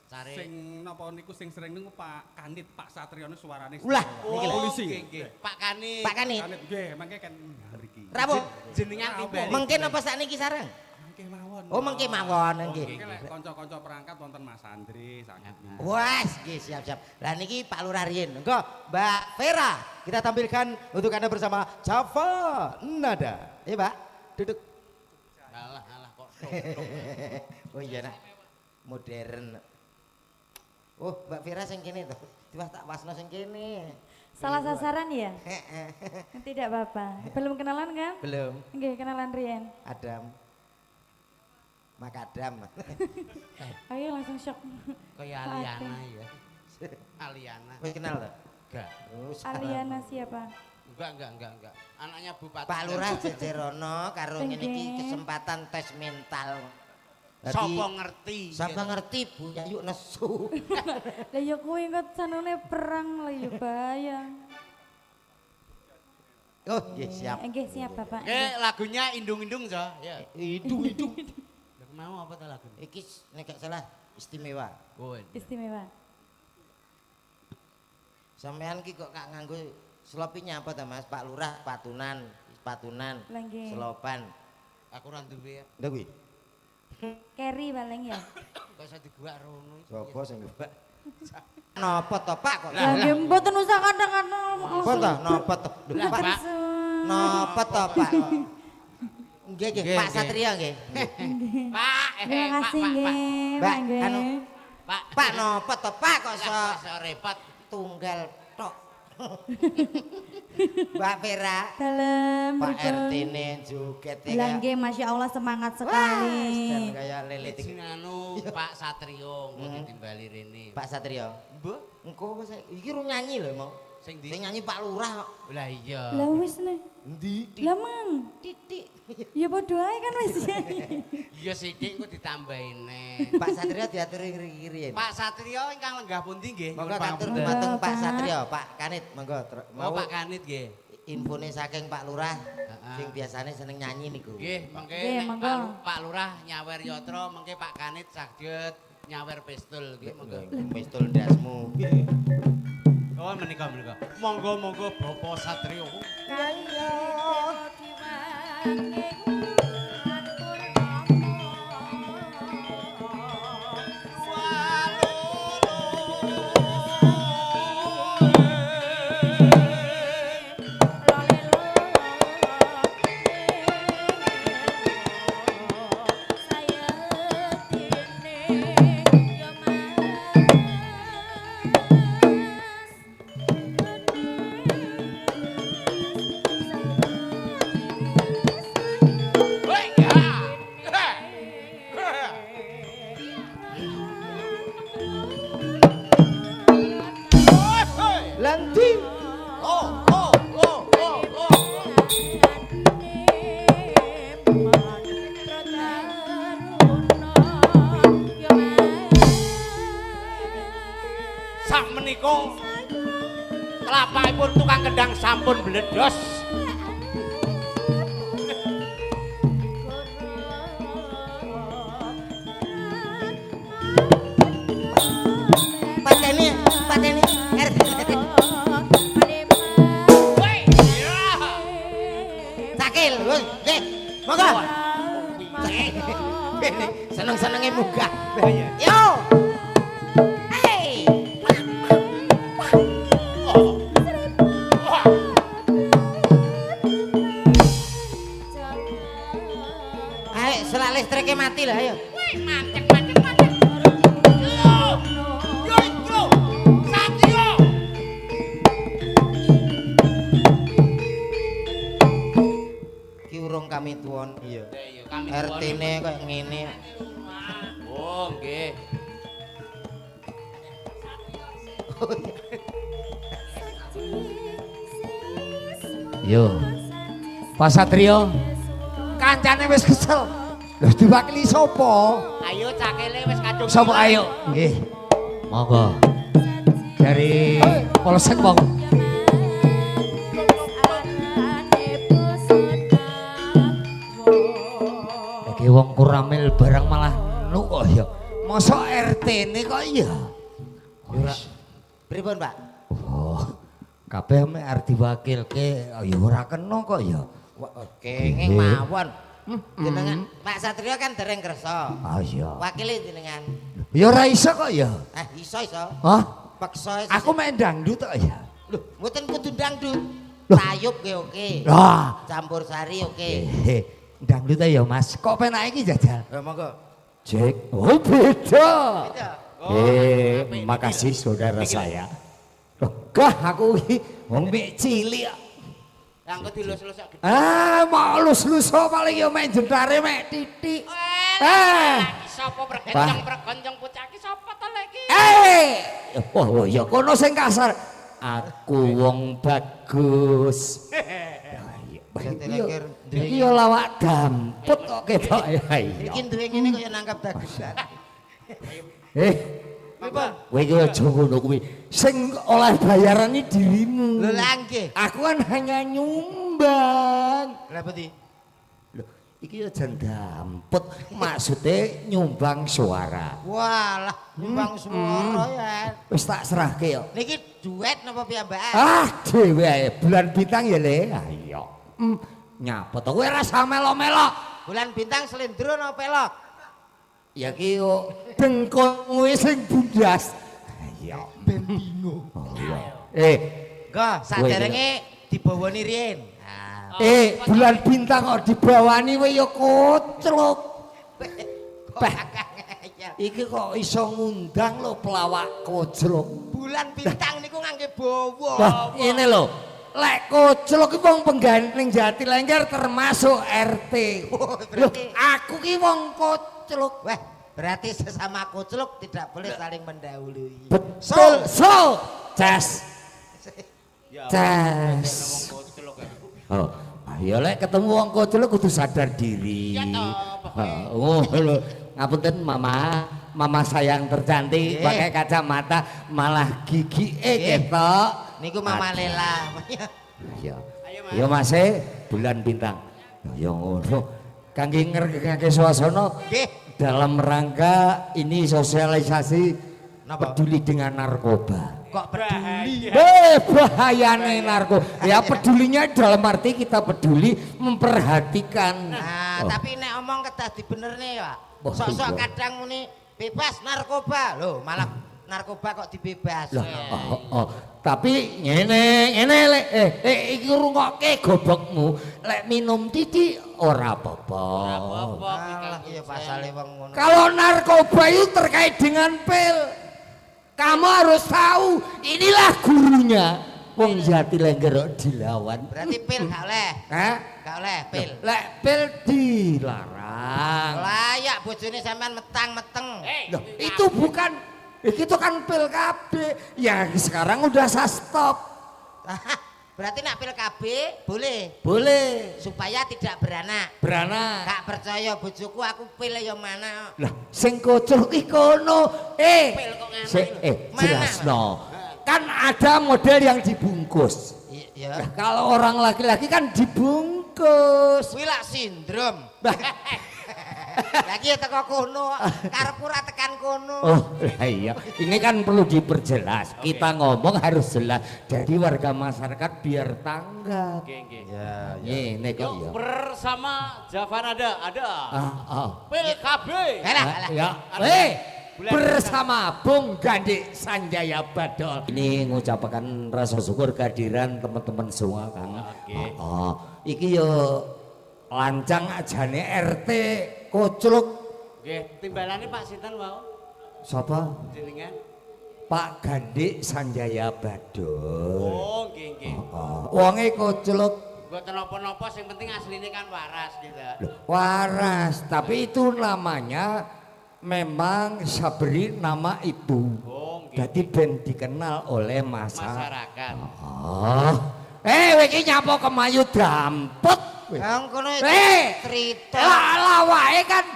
cari Sing napa niku sing sering niku Pak Kanit, Pak Satriyono suarane. Ulah, niki polisi. nggih. Pak Kanit. Pak Kanit. Kanit nggih, mangke kan mriki. Rawuh. Jenengan timbali. Mengke napa sakniki sareng? Mangke mawon. Oh mengke mawon nggih. Nggih lek kanca-kanca perangkat wonten Mas Andri saged niku. Wes, nggih siap-siap. Lah niki Pak Lurah riyen. Engko Mbak Vera, kita tampilkan untuk Anda bersama Java Nada. Iya, Pak. Duduk. Alah kok. Oh iya nak. Modern. Oh, Mbak Vera sing kene to. Tiwas tak wasno sing kene. Salah sasaran ya? Heeh. Tidak apa-apa. Belum kenalan kan? Belum. Nggih, kenalan Rian. Adam. Makadam. Ayo langsung shock. Kayak Pak Aliana Adam. ya. Aliana. Wis kenal to? Enggak. Oh, salah. Aliana siapa? Enggak. Anaknya Bupati. Pak Lurah Jejerono karo ngene iki Nggih. kesempatan tes mental. Sapa ngerti? Sapa ngerti Bu Yayu nesu. Lah ya kuwi kok sanune perang lah ya bayang. Oh, nggih siap. Nggih siap Bapak. Oke, lagunya Indung-indung so. Ya. Hidung. Lah mau apa ta lagu? Iki nek gak salah istimewa. Oh. Istimewa. Sampean ki kok gak nganggo selopinya apa ta Mas? Pak Lurah patunan, Lah nggih. selopan. Aku ora duwe. Lha kuwi. Carry paling ya. Kok iso dibuak rono. Sapa sing mbak? Napa to Pak kok? Lah nggih mboten usah kadang-kadang. Apa to? Napa to? Lho, Lah, Pak. Pak. Napa to Pak? Nggih nggih, Nggih, Pak nggih. Satria nggih. Pak, Terima kasih nggih. Mbak, nggih. anu, Pak. Pak napa to Pak kok iso Kok iso repot. tunggal tok. Mbak Vera, Dalem Pak pripun? RT ne joget ya. Lah nggih Masya Allah semangat sekali. Dan kayak lele Sing anu Pak Satrio engko ditimbali rene. Pak Satrio. Mbah, Engko wis iki ru nyanyi lho mau. sing Sing ndi? nyanyi Pak Lurah kok. Lah iya. Lah wis nih. Endi? Lah mang. Titik. Ya padha ae kan wis. Iya sithik engko ditambahi neh. Pak Satrio diaturi ngiri-ngiriin. Pak Satrio ingkang lenggah pundi nggih? Monggo Nyuwun katur pangapunten. dumateng Pak Pak. Satrio, Pak Kanit monggo. Oh, Pak Kanit nggih. Infone saking Pak Lurah Heeh. sing biasane seneng nyanyi niku. Nggih, mengke Nggih, nek monggo. Pak Lurah nyawer yatra, mengke Pak Kanit saged nyawer pistol nggih monggo. Pistol ndasmu. Oh, menika. Monggo Bapak Satrio. Hei, ya. Lanti. Sak menika kelapakipun tukang kendang sampun bledos. Pateni, pateni. Bene, seneng-senenge munggah. Iya. Yo. Hey. Ayo, selak listriknya mati lah, ayo. Ki urung kami tuwon. Iya. RT-ne kayak ngene. Oh, nggih. Yo. Pak Satrio. Kancane wis kesel. Lho diwakili sapa? Ayo cakele wis kadung. Sapa ayo? Nggih. Monggo. Dari Polsek Wong. Iki wong kuramil barang malah nu kok ya. Mosok RT-ne kok ya. Ora. Pripun, Pak? Oh. Kabeh mek arep diwakilke ya ora kena kok ya. Kenging mawon. Jenengan Pak Satrio kan dereng kersa. Ah iya. Wakile jenengan. Ya ora iso kok ya. Iso. Hah? Paksa. Aku mek dangdut kok ya. Lho, mboten kudu dangdut. Loh. Tayub ge oke. Lah, Campur sari oke. dangdut ya Mas. Kok penak iki jajal? Monggo. Cek. Oh beda. Beda. Makasih saudara saya. Loh, gah aku iki wong mek cilik. Lah engko dilus-lus kok. Mau lus-lus paling ya mek jentare mek titik. Sapa pregoncong bocah iki sapa to lek iki? Oh ya kono sing kasar. Aku wong bagus. Iki ya lawak damput kok ketok ya. Iki duwe ngene kok ya nangkap dagusan. Kowe iki aja ngono kuwi. Sing oleh bayaran iki dirimu. Lho lah nggih. Aku kan hanya nyumbang. Lah peti? Loh, iki ya jan damput. Maksudnya nyumbang suara. Walah, nyumbang suara ya. Wis tak serahke ya. Niki duet napa piyambakan? Dhewe ae bulan bintang ya Le. Ayo. Nyapa to kowe ora usah melo-melo. Bulan bintang slendro napa pelok? Ya ki yo dengkulmu sing bundas. Ayo. Ben bingung. Go, saderenge dibawani riyen. Bulan bintang kok dibawani kowe ya koclok. Iki kok iso ngundang lho pelawak koclok. Bulan bintang niku ngangge bawa. Wah, ini lho. Lek koclok iki wong penggandeng Jatilengger termasuk RT. Loh, aku ki wong koclok. Wah, berarti sesama koclok tidak boleh saling mendahului. Betul. So, Cas. Cas. Oh, ya lek ketemu wong koclok kudu sadar diri. Oh, lho. Ngapunten mama saya yang tercantik pakai kacamata malah gigi ketok. Niku Mama Lela. Ya. Ya Mas bulan bintang. Ya ngono. Kangge ngregengake suasana dalam rangka ini sosialisasi peduli dengan narkoba. Kok peduli? Bahayane narkoba. Ya pedulinya dalam arti kita peduli memperhatikan. Nah, tapi nek omong kedah dibenerne ya. Sok-sok kadang muni bebas narkoba. Loh, malah narkoba kok dibebas. Tapi ngene lek iki rungokke gobokmu. Lek minum titik ora apa-apa. Alah iya pasale wong ngono. Kalau narkoba itu terkait dengan pil. Kamu harus tahu, inilah gurunya. Wong Jatilengger dilawan. Berarti pil gak oleh. Gak oleh pil. Lek pil dilarang. Layak bojone sampean metang-meteng. Loh, itu bukan itu kan pil KB. Ya sekarang udah saya stop. Berarti nak pil KB boleh. Boleh. Supaya tidak beranak. Beranak. Gak percaya bojoku aku pil yang mana. Lah sing kocok iki kono. Pil kok Jelasno. Kan ada model yang dibungkus. Iya. Nah, kalau orang laki-laki kan dibungkus. Kuwi lak sindrom. Lagi ya teko kono, karepku ora tekan kono. Oh iya, ini kan perlu diperjelas. Kita ngomong harus jelas. Jadi warga masyarakat biar tanggap. Ya, Ini kok ya. Bersama Javanada ada Pil KB. Ya, bersama Bung Gandik Sanjaya Badol. Ini ngucapkan rasa syukur kehadiran teman-teman semua kan. Iki yo lancang ajane RT Kocluk. Nggih, timbalane Pak sinten wau? Sapa? Jenengan? Pak Gandik Sanjaya Badol. Oh, nggih nggih. Wonge Kocluk. Mboten napa-napa sing penting asline kan waras gitu. Waras, tapi itu namanya memang Sabri nama ibu. Oh, nggih. Jadi ben dikenal oleh Masyarakat. Iki nyapa kemayu dampet. Wong kono cerita. Lah wae kan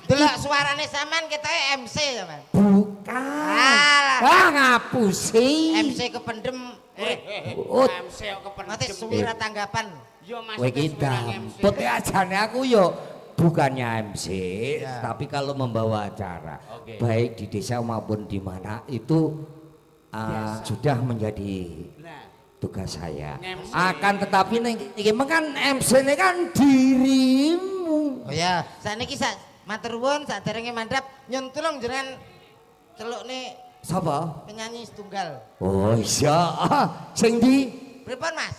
Delok suarane sampean ketoke MC sampean. bukan. Ngapusi. MC kependem. MC kok kependem. Mate suwira tanggapan. Yo Mas. Kowe iki dampet ajane aku yo bukannya MC, tapi kalau membawa acara baik di desa maupun di mana itu sudah menjadi tugas saya. Akan tetapi iki kan MC ini kan dirimu. Oh ya, sakniki matur nuwun saderenge mandhap nyun tulung jenengan celukne Sapa? penyanyi setunggal. Oh iya, sing ndi? Pripun Mas?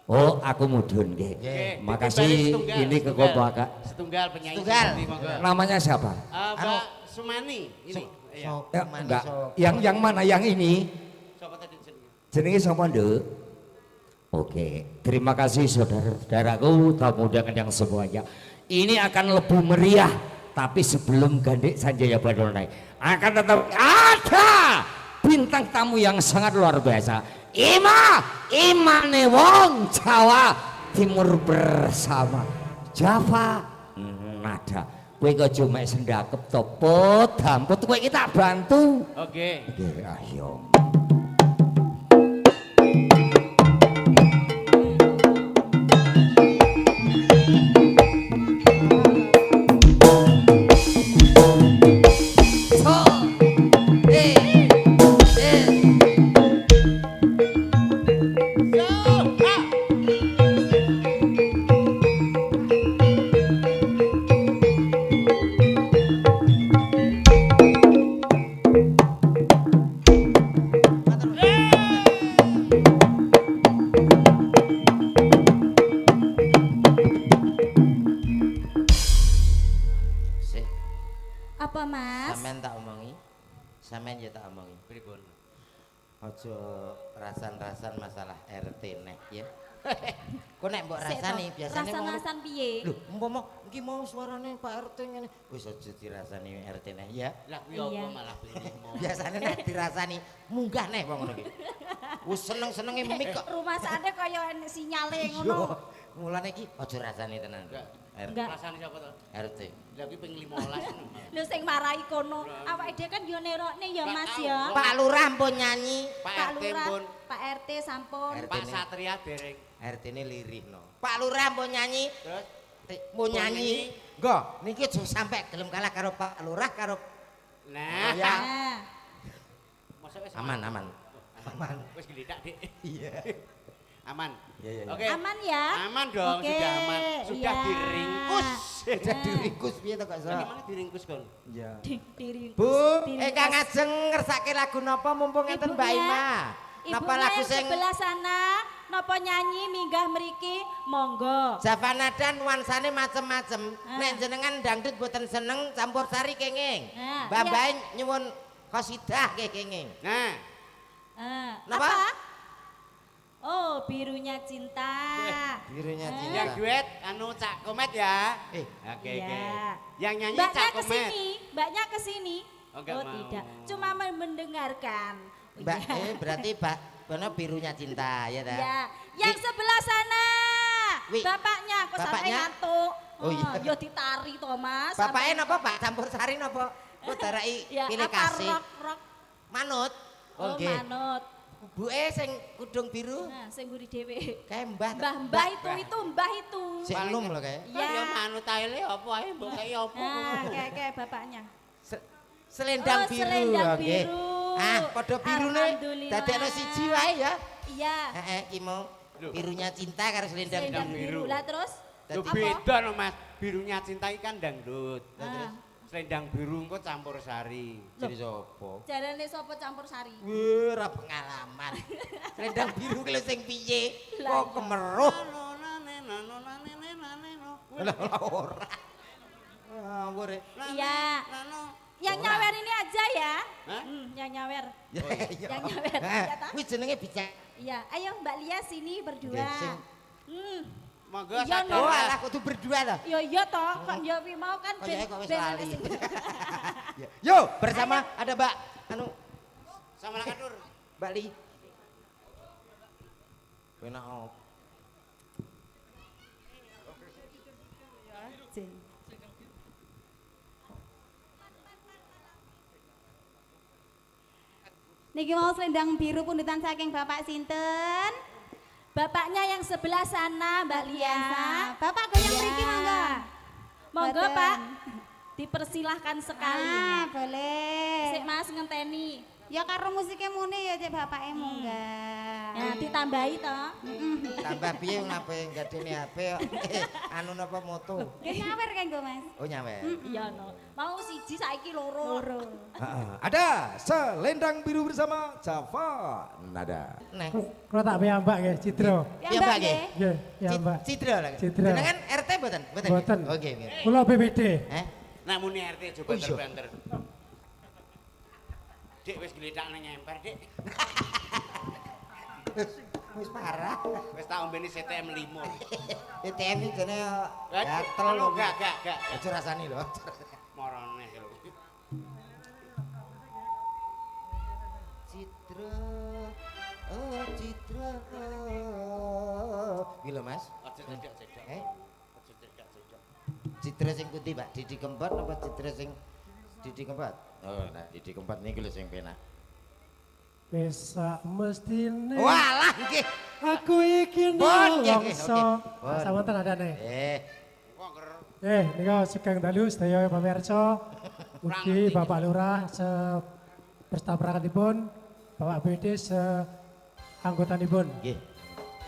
Oh, aku mudhun nggih. Makasih ini kekompakan. Setunggal penyanyi. Setunggal. Namanya siapa? Mbak Sumani ini. Enggak. Yang mana yang ini? Jenenge sapa, Nduk? Oke, terima kasih saudara-saudaraku, tamu undangan yang semuanya. Ini akan lebih meriah, tapi sebelum Gandik Sanjaya Badol naik, akan tetap ada bintang tamu yang sangat luar biasa. Imane wong Jawa Timur bersama Java Nada. Kowe kok cuma sendakep topo dampet kowe kita bantu. Oke. Nggih, ayo. Apa Mas? Sampeyan tak omongi. Sampeyan ya tak omongi. Pripun? Aja rasan-rasan masalah RT nek ya. Kok nek mbok rasani biasane rasan-rasan piye? Lho, umpama iki mau suarane Pak RT ngene. Wis aja dirasani RT nek ya. Lah kuwi apa malah bingung. Biasane nek dirasani munggah neh wong ngono iki. Wis seneng-senenge mik kok. Rumah sana kaya enek sinyale Yo, ngono. mulane iki aja rasani tenan. Enggak. Rasane sapa to? RT. Lah kuwi ping 15. Lho sing marahi kono, awake dhewe kan yo nerokne ya Mas ya. Pak Lurah pun nyanyi. Pak RT pun. Pak RT sampun. Pak Satria dereng. RT ini lirih no. Pak Lurah pun nyanyi. Terus Mau nyanyi. Go, niki aja sampe gelem kalah karo Pak Lurah karo nah. ya. Nah, Masa wis Aman. Wis geledak, Dik. Iya. Aman. Iya. Oke. aman ya? Aman dong, Oke, sudah aman. Sudah iya. diringkus. Sudah diringkus piye to kok, Bagaimana diringkus, Kon? Iya. Diringkus. Bu, diringkus. Kang ajeng ngersake lagu napa mumpung enten Mbak Ibunya. Ima. Napa Ibunya lagu yang sing sebelah sana, napa nyanyi minggah mriki, monggo. Javanada nuansane macem-macem. Nek jenengan dangdut boten seneng campur sari kenging. Nah, Mbak iya. nyuwun qasidah kenging. Nah, Napa? Apa? Oh, birunya cinta. Birunya Eh. cinta. yang duet anu Cak Komet ya. Oke, Iya. oke. Yang nyanyi Mbaknya Cak Komet. kesini, mbaknya kesini. Oh, enggak mau. tidak, cuma mendengarkan. Mbak, Iya. berarti Mbak bener birunya cinta ya ta? Ya, yang sebelah sana. Wi. Bapaknya, kok sampai Bapaknya? ngantuk. Oh, iya. Yo ditari Thomas. Bapaknya napa Pak? Campur sari napa? Kok darai Ya, pilih apa kasih. rock Manut. Oh, nggih. manut. Buke sing kudung biru Nah, sing mburi dhewe. kae Mbah. Mbah itu, mbah itu. Sik enom lho kae. Iya. Ya manut ae apa ae mbok kaya apa. Nah, kayak bapaknya. Selendang Oh, biru. selendang oke. biru. Ah, padha birune Alhamdulillah. dadekno siji wae ya. Iya. Heeh, ki mau birunya cinta karo selendang Selendang biru. biru. Lah terus? Lho Dadi- beda no Mas, birunya cinta iki kan dangdut. Ah. Selendang biru engko campur sari. Jadi sapa? Jarane sapa campur sari? Wih, ora pengalaman. Selendang biru ki lho sing piye? Lah, Kok iya. kemeruh. Lah ora. Ngawur. Iya. Yang nyawer ini aja ya. Hah? Yang nyawer. Iya. Yang nyawer. Iya ta? Kuwi jenenge bijak. Iya, ayo Mbak Lia sini berdua. Nggih, sing- Hmm. Monggo Iya, sadar. no. Oh, alah kudu berdua to. Yo yo toh, kok yo pi mau kan Kayaknya kok wis ben lali. sing- Yo, bersama ada Mbak anu Sama Lakatur. Mbak Li. Enak op. Niki mau selendang biru pundutan saking Bapak sinten? Bapaknya yang sebelah sana, Mbak Lia. Bapak goyang mriki monggo. Monggo, Boten. Pak. Dipersilahkan sekali. Ah, boleh. Sik Mas ngenteni. Ya karo musiknya muni ya cek bapake munggah. Ya ditambahi toh. Tambah piye ngapain gadene HP kok. Anu napa moto? Ki nyawer kan go Mas. Oh nyawer. Iya no. Mau siji saiki loro. Ada selendang biru bersama Java Nada. Neh. Kalau tak piyambak nggih, Citra. Ya Mbak nggih. Nggih, piyambak. Citra lah. Citra. Jenengan RT mboten? Mboten. Oke, nggih. Kula BPD. Eh? Nah muni RT Oh, coba iya. banter. Dik wis gledak nang nyemper, Dik. Wis parah. Wis tak ombeni CTM 5. TTM iki jane Gatel gatel lho, gak. Aja rasani lho. Marane lho. Citra. Oh, Citra. Gila, Mas. Aja cedek-cedek. Eh? Aja cedek-cedek. Citra sing putih, Pak. Didi Kempot apa Citra sing Didi Kempot? Oh, nah Didi Kempot niki lho sing penak. Wis mestine Walah nggih. aku iki Bon, nggih, nongso. oke. Bon. Sawanten adane. Kok nger Nika sugeng dalu sedaya pamirsa. Mugi Bapak Lurah bertabrakanipun, Bapak BD anggotanipun. Nggih.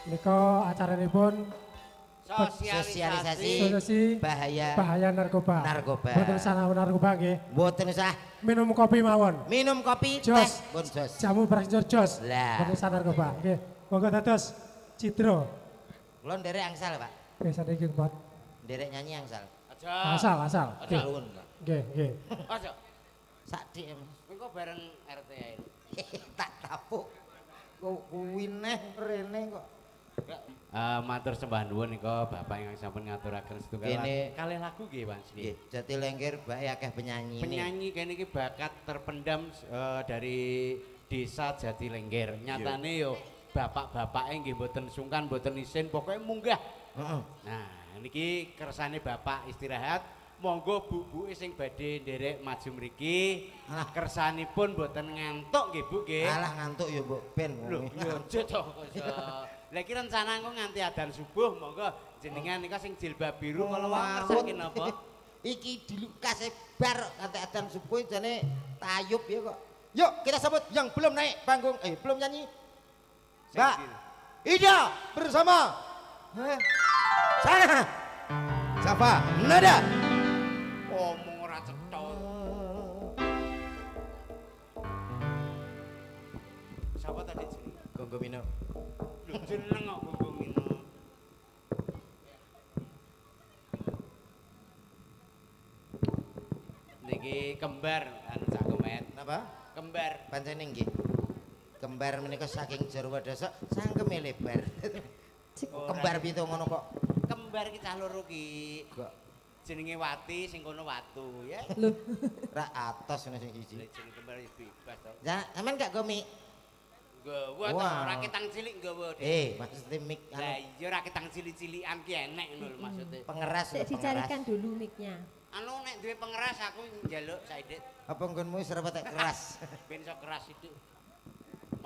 Nika acaranipun Sosialisasi solusi bahaya bahaya narkoba. Narkoba. Boten salah narkoba nggih. mboten usah Minum kopi mawon. minum kopi Jos. teh pun jos. Jamu berasjur jos. Lah. Boten salah narkoba. Nggih. Monggo dados Citra. Kula nderek angsal, Pak. Nggih saniki kuat. Nderek nyanyi angsal. aja. Asal. Nggih. Nuwun. Nggih. Aja. Sakdik, Mas. Engko bareng RT ae. Tak tapuk. Kuwi neh rene kok. Matur sembah nuwun nika Bapak ingkang sampun ngaturaken setunggal Kene- kalih lagu nggih Mas. Nggih, Jatilengger bae akeh penyanyi. Penyanyi kene iki bakat terpendam dari desa Jatilengger. Nyatane yo bapak-bapake nggih mboten sungkan, mboten isin, pokoke munggah. Heeh. Nah, niki kersane Bapak istirahat. Monggo bu-buke sing badhe nderek maju mriki. Alah. Kersanipun mboten ngantuk nggih Bu nggih. Alah ngantuk ya mbok ben. Lho, ya aja to kok iso. Lah iki rencana engko nganti adzan subuh monggo jenengan nika sing jilbab biru kalau wae ngersake napa? Iki dilukas bar nganti adzan subuh jane tayub ya kok. Yuk kita sambut yang belum naik panggung, belum nyanyi. Mbak Ida bersama sana Java Nada. Omong ora cetha. Sapa tadi jeneng? Gonggo Mino. Lho jeneng kok Gogomino. Niki kembar anu Cak Komet. Napa? Kembar. Pancene nggih. Kembar menika saking Jarwa Dasa sangkeme lebar. Kembar pitu ngono kok. Kembar ki cah loro ki. Kok Jenenge Wati sing kono Watu ya. ra atos ngene sing siji. Jeneng kembar wis bebas to. Ya, sampean gak go mik. Nggawa to Wah. raketang cilik nggawa. Maksudnya mik Lah anu iya raketang cilik-cilikan ki enek ngono lho maksude. pengeras lho, Dicarikan pengeras. dulu mic-nya. Anu nek duwe pengeras aku njaluk Saidet Apa nggonmu wis ora patek keras? ben iso keras itu.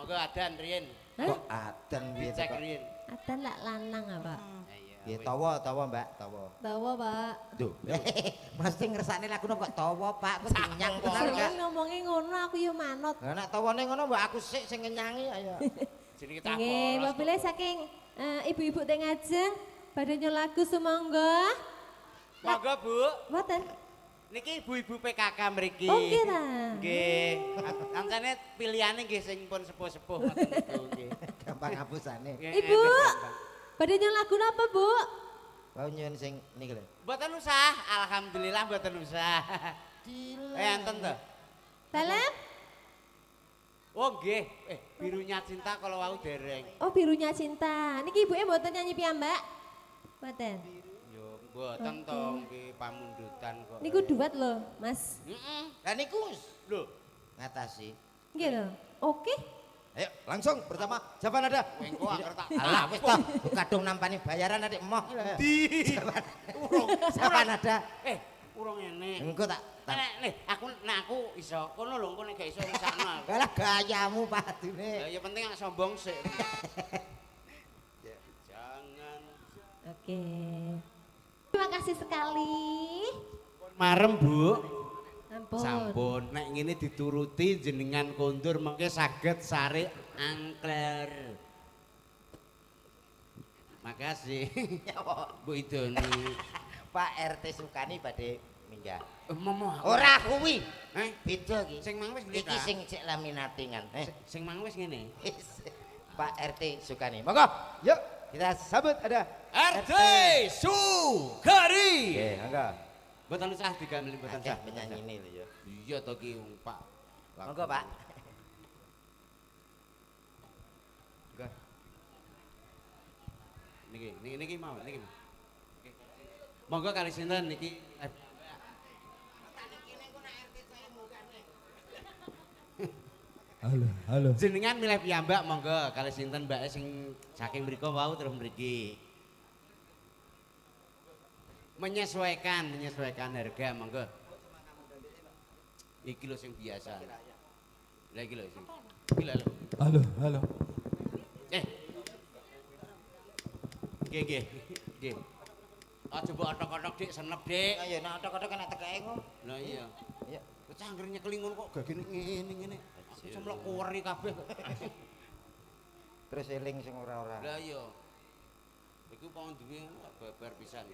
Monggo adan riyen. Kok adan piye Dicek kok? riyen. Adan lak lanang apa? Ya tawa Mbak, tawa. Tawa, Pak. Duh, mesti ngersakne lagu kok tawa, Pak. Aku kenyang tenan Saya gak? ngomongnya ngono aku ya manut. Lah nek tawane ngono mbak aku sik sing ngenyangi ayo. Jenenge tak Nggih, mobilnya saking ibu-ibu teng ngajeng badhe lagu sumangga. Monggo, Bu. Mboten. Niki ibu-ibu PKK mriki. Oh, nggih ta. Nggih. Kancane pilihane nggih sing pun sepuh-sepuh ngoten niku nggih. Gampang ngapusane. Ibu, badhe lagu napa, Bu? Wau nyuwun sing niki lho. Mboten usah, alhamdulillah mboten usah. Enten to. Dalam? Oh nggih, birunya cinta kalau wau dereng. Oh, birunya cinta. Niki ibuke mboten nyanyi piyambak? Mboten. Yo mboten to nggih pamundutan kok. Niku duet lho, Mas. Heeh. Lah niku Lho, ngatasi. Nggih lho. Oke. Ayo langsung bersama Java Nada. engko anger tak. Alah wis toh, kadung nampani bayaran adik emoh. Di. Java Nada. Urung ngene. Engko tak Nek aku iso kono lho, engko nek gak iso ngesakno aku. Kalah gayamu Ya padune. ya penting gak sombong sik. Jangan Oke. Terima kasih sekali. marem, Bu. Ampun. Sampun, nek ngene dituruti jenengan kondur mengke saged sare angkler. Makasih. Bu Idoni. Pak RT Sukani badhe minggah. Momo. Ora kuwi. Beda iki. Sing mang wis Iki sing cek laminatingan. Sing mang wis ngene. Pak RT Sukani. Monggo, yuk kita sambut ada RT Sukari. Nggih, monggo. Mboten usah digamel mboten usah. Penyanyi ini lho ya. Iya to ki Pak. Monggo, Pak. Niki mau, niki. Monggo kali sinten niki. Halo. Jenengan milih piyambak monggo kali sinten mbake sing saking mriku wau terus mriki. Menyesuaikan harga monggo. Iki lho sing biasa. Lah iki lho sing. Iki lho. Halo. Nggih. Aja mbok otok-otok Dik, senep Dik. Ayo nek otok-otok nek tekeke ngono. Lah iya. Iya. Cangger nyekeli ngono kok gagene ngene. Semlok kuweri kabeh. Terus eling sing ora-ora. Lah iya. Iku pon duwe babar pisan.